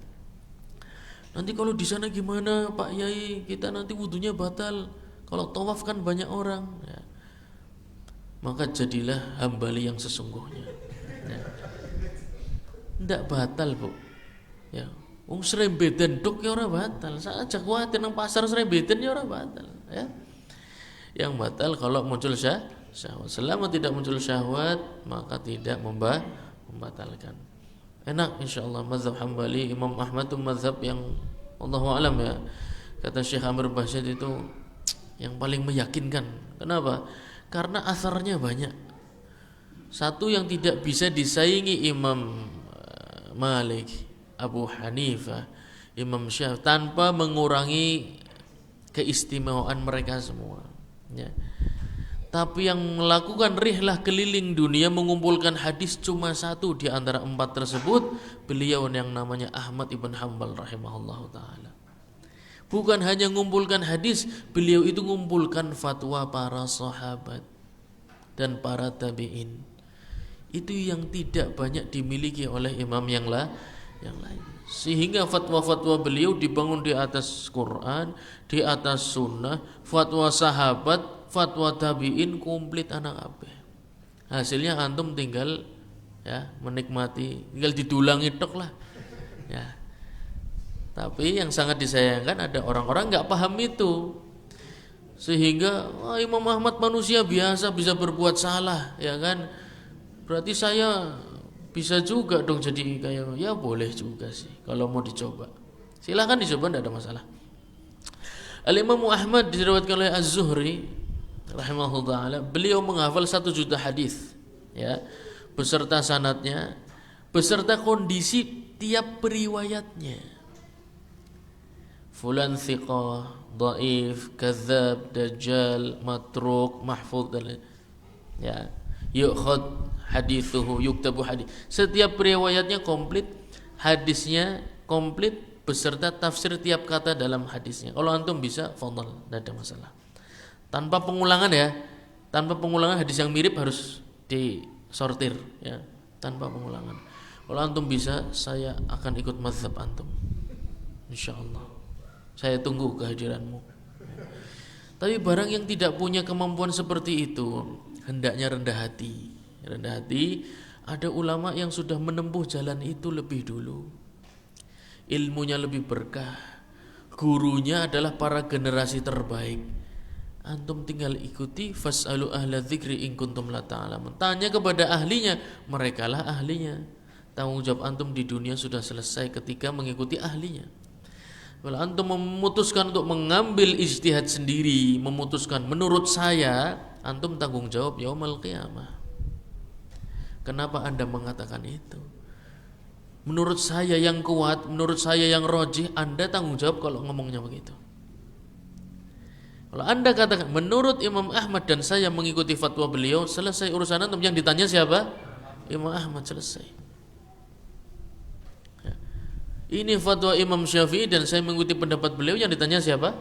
nanti kalau di sana gimana Pak Yai, kita nanti wudunya batal, kalau tawaf kan banyak orang ya. Maka jadilah hambali yang sesungguhnya ya. Tidak batal bu ya, wong srembeten dok ya ora batal, saja kuatir nang pasar srembeten ya ora batal ya. Yang batal kalau muncul syahwat, selama tidak muncul syahwat maka tidak membatalkan. Enak insyaallah mazhab Hambali, Imam Ahmad itu mazhab yang Allahu alam ya, kata Syekh Amr Basyad itu yang paling meyakinkan. Kenapa? Karena asarnya banyak. Satu yang tidak bisa disaingi Imam Malik, Abu Hanifah, Imam Syafi'i, tanpa mengurangi keistimewaan mereka semua ya. Tapi yang melakukan rihlah keliling dunia mengumpulkan hadis cuma satu di antara 4 tersebut, beliau yang namanya Ahmad ibn Hanbal rahimahullahu ta'ala. Bukan hanya mengumpulkan hadis, beliau itu mengumpulkan fatwa para sahabat dan para tabi'in. Itu yang tidak banyak dimiliki oleh imam yang lain. Sehingga fatwa-fatwa beliau dibangun di atas Quran, di atas sunnah, fatwa sahabat, fatwa tabi'in, komplit anak kabeh. Hasilnya antum tinggal ya menikmati, tinggal didulangi tok lah ya. Tapi yang sangat disayangkan ada orang-orang enggak paham itu, sehingga Imam Ahmad manusia biasa bisa berbuat salah ya kan, berarti saya bisa juga dong jadi kayak, ya boleh juga sih kalau mau dicoba, silahkan dicoba, tidak ada masalah. Al-Imam Ahmad diriwayatkan oleh Az-Zuhri rahimahullah ta'ala, beliau menghafal 1 juta hadis ya, beserta sanadnya, beserta kondisi tiap periwayatnya. Fulan thiqah, dhaif, kadzab, dajjal, matruk, mahfudz ya. Yu'khad hadithuhu yuktabu hadis. Setiap riwayatnya komplit, hadisnya komplit beserta tafsir tiap kata dalam hadisnya. Kalau antum bisa, fadhal, tidak ada masalah. Tanpa pengulangan ya. Tanpa pengulangan hadis yang mirip harus disortir ya, tanpa pengulangan. Kalau antum bisa, saya akan ikut mazhab antum. Insyaallah. Saya tunggu kehadiranmu. Tapi barang yang tidak punya kemampuan seperti itu, hendaknya rendah hati. Rendah hati, ada ulama yang sudah menempuh jalan itu lebih dulu. Ilmunya lebih berkah. Gurunya adalah para generasi terbaik. Antum tinggal ikuti, fas'alu ahla dzikri in kuntum la ta'lamun. Tanya kepada ahlinya, merekalah ahlinya. Tanggung jawab antum di dunia sudah selesai ketika mengikuti ahlinya. Kalau antum memutuskan untuk mengambil ijtihad sendiri, memutuskan menurut saya, antum tanggung jawab yaumul qiyamah. Kenapa Anda mengatakan itu? Menurut saya yang kuat, menurut saya yang rajih, Anda tanggung jawab kalau ngomongnya begitu. Kalau Anda katakan menurut Imam Ahmad dan saya mengikuti fatwa beliau, selesai urusan antum. Yang ditanya siapa? Imam Ahmad, selesai. Ya. Ini fatwa Imam Syafi'i dan saya mengikuti pendapat beliau, yang ditanya siapa?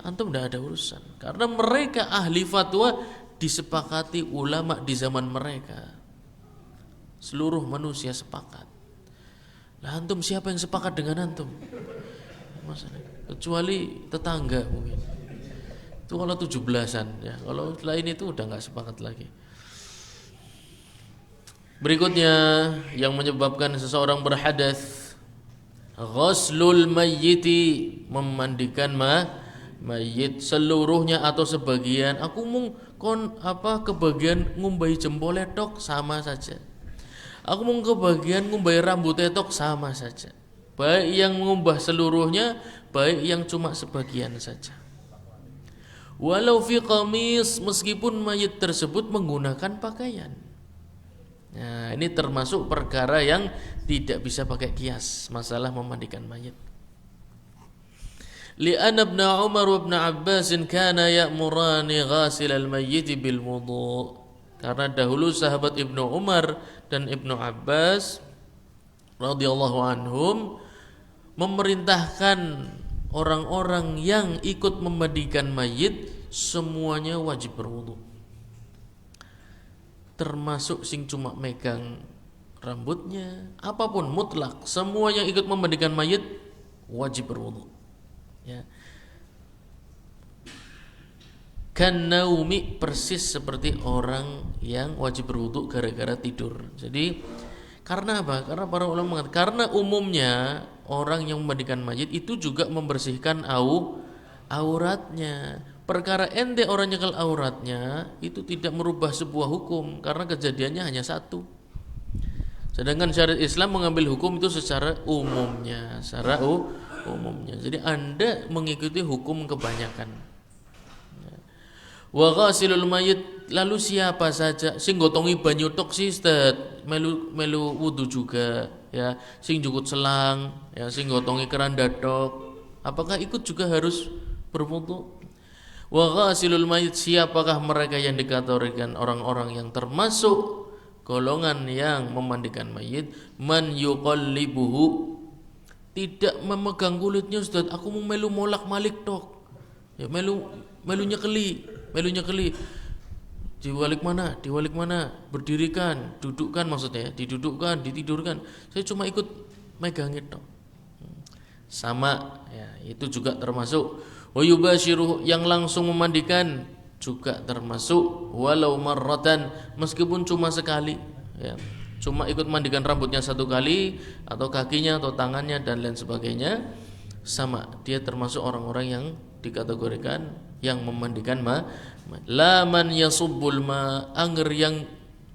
Antum tidak ada urusan. Karena mereka ahli fatwa disepakati ulama di zaman mereka. Seluruh manusia sepakat. Lah antum siapa yang sepakat dengan antum? Kecuali tetangga mungkin. Itu kalau 17-an ya. Kalau lain itu udah nggak sepakat lagi. Berikutnya yang menyebabkan seseorang berhadas, ghuslul mayyiti, memandikan mayit seluruhnya atau sebagian. Aku mung kebagian ngumbai jempol tok sama saja. Aku mung kebagian ngumbai rambut tok sama saja. Baik yang mengumbah seluruhnya, baik yang cuma sebagian saja. Walau fi qamis, meskipun mayit tersebut menggunakan pakaian. Nah, ini termasuk perkara yang tidak bisa pakai kias, masalah memandikan mayit. Li'anna ibn Umar wa ibn Abbas kana ya'murani ghasil al-mayyit bil wudu'. Karena dahulu sahabat Ibnu Umar dan Ibnu Abbas radhiyallahu anhum memerintahkan orang-orang yang ikut memandikan mayit semuanya wajib berwudu. Termasuk sing cuma megang rambutnya, apapun mutlak, semua yang ikut memandikan mayit wajib berwudu. Ya. Kan naumi, persis seperti orang yang wajib berwudu gara-gara tidur. Jadi karena apa? Karena para ulama mengatakan karena umumnya orang yang memandikan mayit itu juga membersihkan auratnya. Perkara ente orang nyekel auratnya itu tidak merubah sebuah hukum karena kejadiannya hanya satu. Sedangkan syariat Islam mengambil hukum itu secara umumnya, umumnya. Jadi Anda mengikuti hukum kebanyakan. Wa ghasilul mayit, lalu siapa saja sing gotongi banyu tok sistet melu wudu juga ya, sing jukut selang ya, sing gotongi keranda tok, apakah ikut juga harus berwudu? Wa ghasilul mayit, siapakah mereka yang dikategorikan orang-orang yang termasuk golongan yang memandikan mayit? Man yuqallibuhu, tidak memegang kulitnya. Ustaz, aku mau melu molak-malik tok ya, melu nyekeli diwalik mana, berdirikan, dudukkan, maksudnya didudukkan, ditidurkan. Saya cuma ikut megangin tok. Sama ya, itu juga termasuk. Wa yubashiru, yang langsung memandikan juga termasuk. Walau marratan, meskipun cuma sekali ya, cuma ikut mandikan rambutnya satu kali atau kakinya atau tangannya dan lain sebagainya, sama, dia termasuk orang-orang yang dikategorikan yang memandikan la man yasubbul ma, angger yang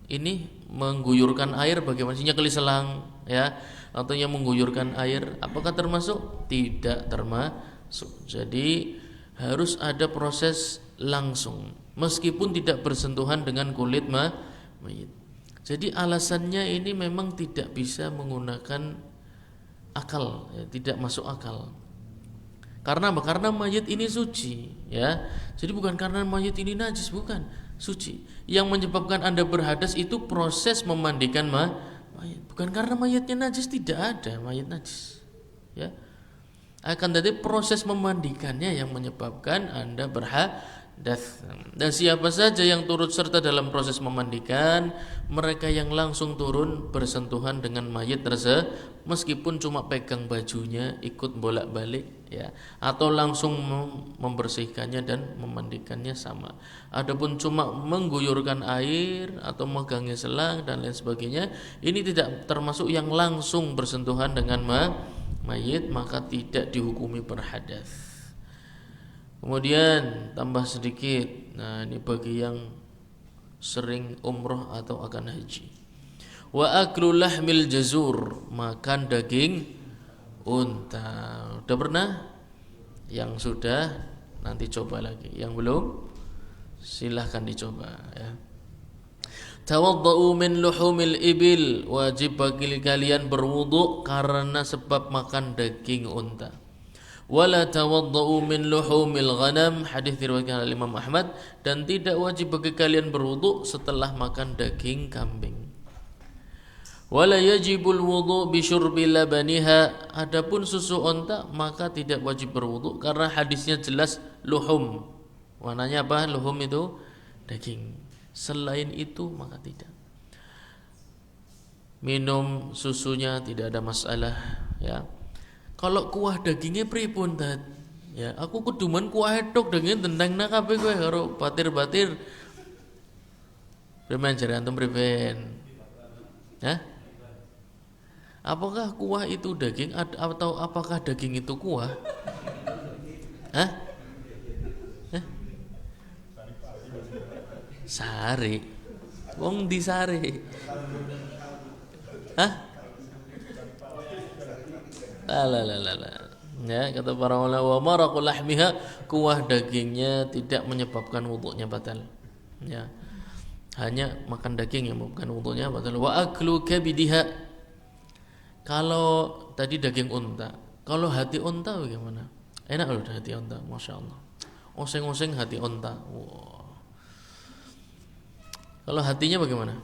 ini mengguyurkan air, bagaimana sih nyekeli selang ya, atau yang mengguyurkan air, apakah termasuk? Tidak termasuk. Jadi harus ada proses langsung meskipun tidak bersentuhan dengan kulit mayit. Jadi alasannya ini memang tidak bisa menggunakan akal ya, tidak masuk akal. Karena apa? Karena mayit ini suci ya. Jadi bukan karena mayit ini najis, bukan. suci. Yang menyebabkan Anda berhadas itu proses memandikan mayat. Bukan karena mayatnya najis, tidak ada mayat najis. Ya. Akan tetapi proses memandikannya yang menyebabkan Anda berhadas. Dan siapa saja yang turut serta dalam proses memandikan, mereka yang langsung turun bersentuhan dengan mayat tersebut, meskipun cuma pegang bajunya, ikut bolak-balik, ya, atau langsung membersihkannya dan memandikannya sama. Adapun cuma mengguyurkan air atau megangnya selang dan lain sebagainya, ini tidak termasuk yang langsung bersentuhan dengan mayit, maka tidak dihukumi berhadas. Kemudian tambah sedikit, nah ini bagi yang sering umroh atau akan haji. Wa aklu lahmil jazur, makan daging unta. Udah pernah? Yang sudah nanti coba lagi. Yang belum, silahkan dicoba ya. Tawaddau min luhumil ibil, wajib bagi kalian berwudu karena sebab makan daging unta. Wala tawaddau min luhumil ghanam, hadis diriwayatkan oleh Imam Ahmad, dan tidak wajib bagi kalian berwudu setelah makan daging kambing. Wala yajibul wudu bi syurbi labaniha, adapun susu unta maka tidak wajib berwudu karena hadisnya jelas luhum. Warnanya apa? Luhum itu daging. Selain itu maka tidak. Minum susunya tidak ada masalah, ya. Kalau kuah dagingnya pripun tat? Ya, aku kuduman kuah tok daging tendangna kabeh kowe karo batir-batir. Premen jare antum preven. Hah? Apakah kuah itu daging atau apakah daging itu kuah? Hah? Hah? Sari. Wong di sari. Hah? La. Ya, kata para ulama, wa maraqul lahmiha, kuah dagingnya tidak menyebabkan wudunya batal. Ya. Hanya makan daging yang menyebabkan wudunya batal. Wa aklu kabidiha. Kalau tadi daging unta, kalau hati unta bagaimana? Enak loh hati unta, Masya Allah. Oseng-oseng hati unta. Wow. Kalau hatinya bagaimana?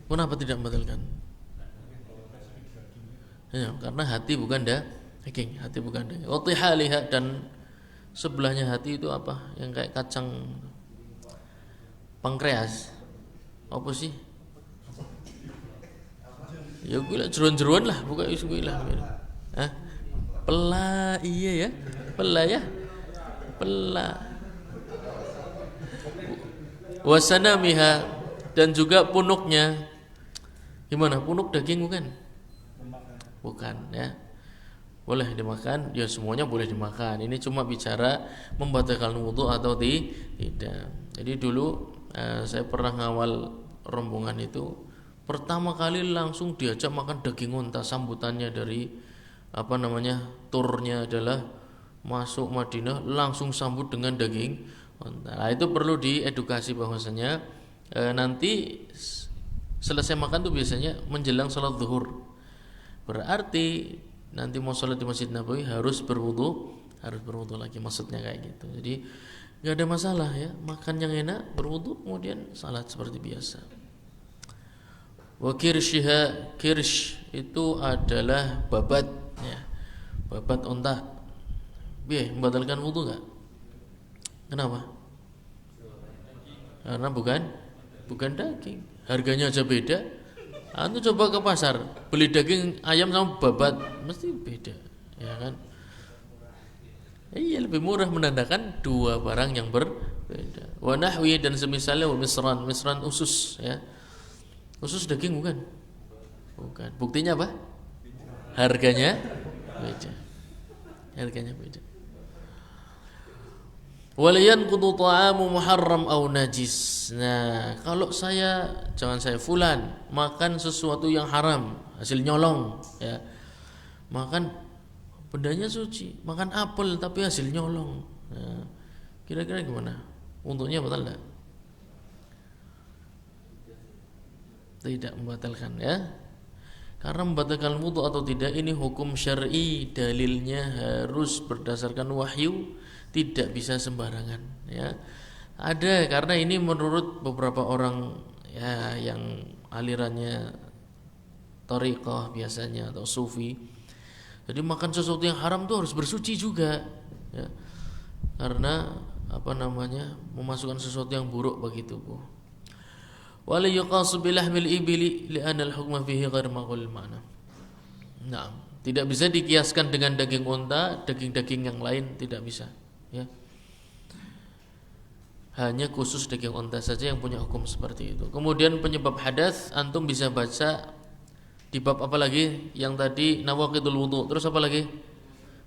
Kenapa tidak membatalkan? Ya, karena hati bukan daging, hati bukan daging. Watihaliha, dan sebelahnya hati itu apa? Yang kayak kacang pankreas. Apa sih? Ya gue jeruan-jeruan lah, bukan isu gue lah. Hah? Pela, iya ya, pela ya, pela. Wasanamiha, dan juga punuknya. Gimana? Punuk daging bukan? Bukan ya. Boleh dimakan, ya semuanya boleh dimakan. Ini cuma bicara membatalkan wudu atau tidak. Jadi dulu saya pernah ngawal rombongan itu, pertama kali langsung diajak makan daging unta. Sambutannya dari turnya adalah masuk Madinah langsung sambut dengan daging unta. Nah, itu perlu diedukasi bahwasanya nanti selesai makan tuh biasanya menjelang sholat zuhur. Berarti nanti mau sholat di Masjid Nabawi harus berwudu lagi, maksudnya kayak gitu. Jadi nggak ada masalah ya, makan yang enak, berwudu, kemudian salat seperti biasa. Wa kirshiha, kirsh itu adalah babat ya, babat unta. Membatalkan wudu nggak? Kenapa? Karena bukan daging, harganya aja beda. Anu coba ke pasar beli daging ayam sama babat mesti beda, ya kan? Iya, lebih murah, menandakan dua barang yang berbeda. Wa nahwi, dan semisalnya wa misran usus ya. Usus daging bukan? Bukan. Buktinya apa? Harganya beda. Waliyan kudu ta'amu muharram au najis. Nah, kalau jangan saya fulan makan sesuatu yang haram, hasil nyolong ya. Makan bendanya suci, makan apel tapi hasil nyolong. Nah, kira-kira gimana? Untuknya batal enggak? Tidak membatalkan ya. Karena membatalkan wudu atau tidak ini hukum syar'i, dalilnya harus berdasarkan wahyu tidak bisa sembarangan ya. Ada, karena ini menurut beberapa orang ya yang alirannya thariqah biasanya atau sufi. Jadi makan sesuatu yang haram tuh harus bersuci juga ya. Karena memasukkan sesuatu yang buruk bagi tubuh. Wala yuqasu bilahmil ibili li'anna al-hukma fihi ghair maqul ma'na. Nah, tidak bisa dikiaskan dengan daging unta, daging-daging yang lain tidak bisa ya. Hanya khusus daging unta saja yang punya hukum seperti itu. Kemudian penyebab hadas antum bisa baca di bab apa lagi? Yang tadi nawaqidul wudu. Terus apa lagi?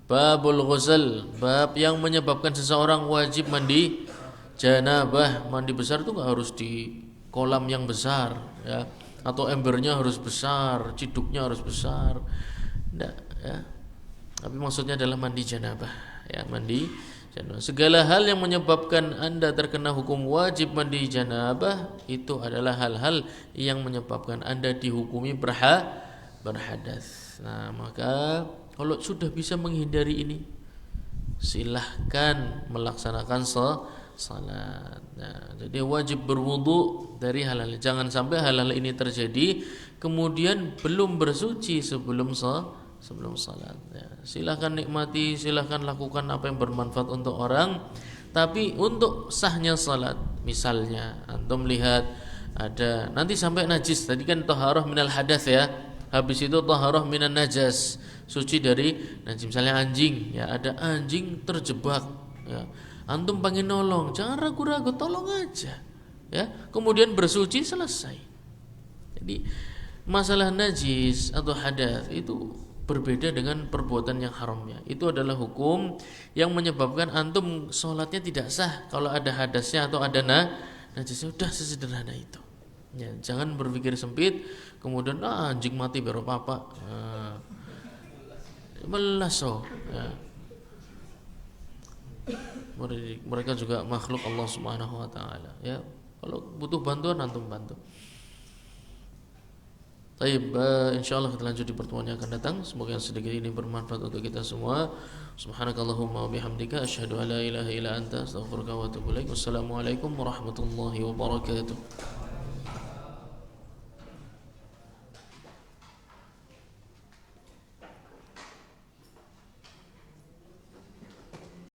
Babul ghusl, bab yang menyebabkan seseorang wajib mandi janabah. Mandi besar itu enggak harus di kolam yang besar ya, atau embernya harus besar, ciduknya harus besar. Enggak ya. Tapi maksudnya adalah mandi janabah ya, mandi janabah. Segala hal yang menyebabkan Anda terkena hukum wajib mandi janabah itu adalah hal-hal yang menyebabkan Anda dihukumi berhadas. Nah, maka kalau sudah bisa menghindari ini, silahkan melaksanakan salat. Nah, jadi wajib berwudu dari hal-hal. Jangan sampai hal-hal ini terjadi kemudian belum bersuci sebelum salat. Ya, silahkan nikmati, silahkan lakukan apa yang bermanfaat untuk orang. Tapi untuk sahnya salat, misalnya antum melihat ada nanti sampai najis. Tadi kan taharah minal hadas ya. Habis itu taharah minan najas, suci dari najis. Misalnya anjing, ya ada anjing terjebak, ya. Antum pengen nolong, jangan ragu-ragu, tolong aja, ya. Kemudian bersuci, selesai. Jadi masalah najis atau hadas itu berbeda dengan perbuatan yang haramnya. Itu adalah hukum yang menyebabkan antum sholatnya tidak sah kalau ada hadasnya atau ada najisnya. Sudah sesederhana itu. Ya, jangan berpikir sempit kemudian anjing mati baru apa melaso ya. Mereka juga makhluk Allah Subhanahu wa taala ya. Kalau butuh bantuan antum bantu. Baik, insyaallah kita lanjut di pertemuan yang akan datang. Semoga yang sedikit ini bermanfaat untuk kita semua. Subhanakallahumma wa bihamdika asyhadu an la ilaha illa anta astaghfiruka wa atubu ilaik. Wassalamualaikum warahmatullahi wabarakatuh.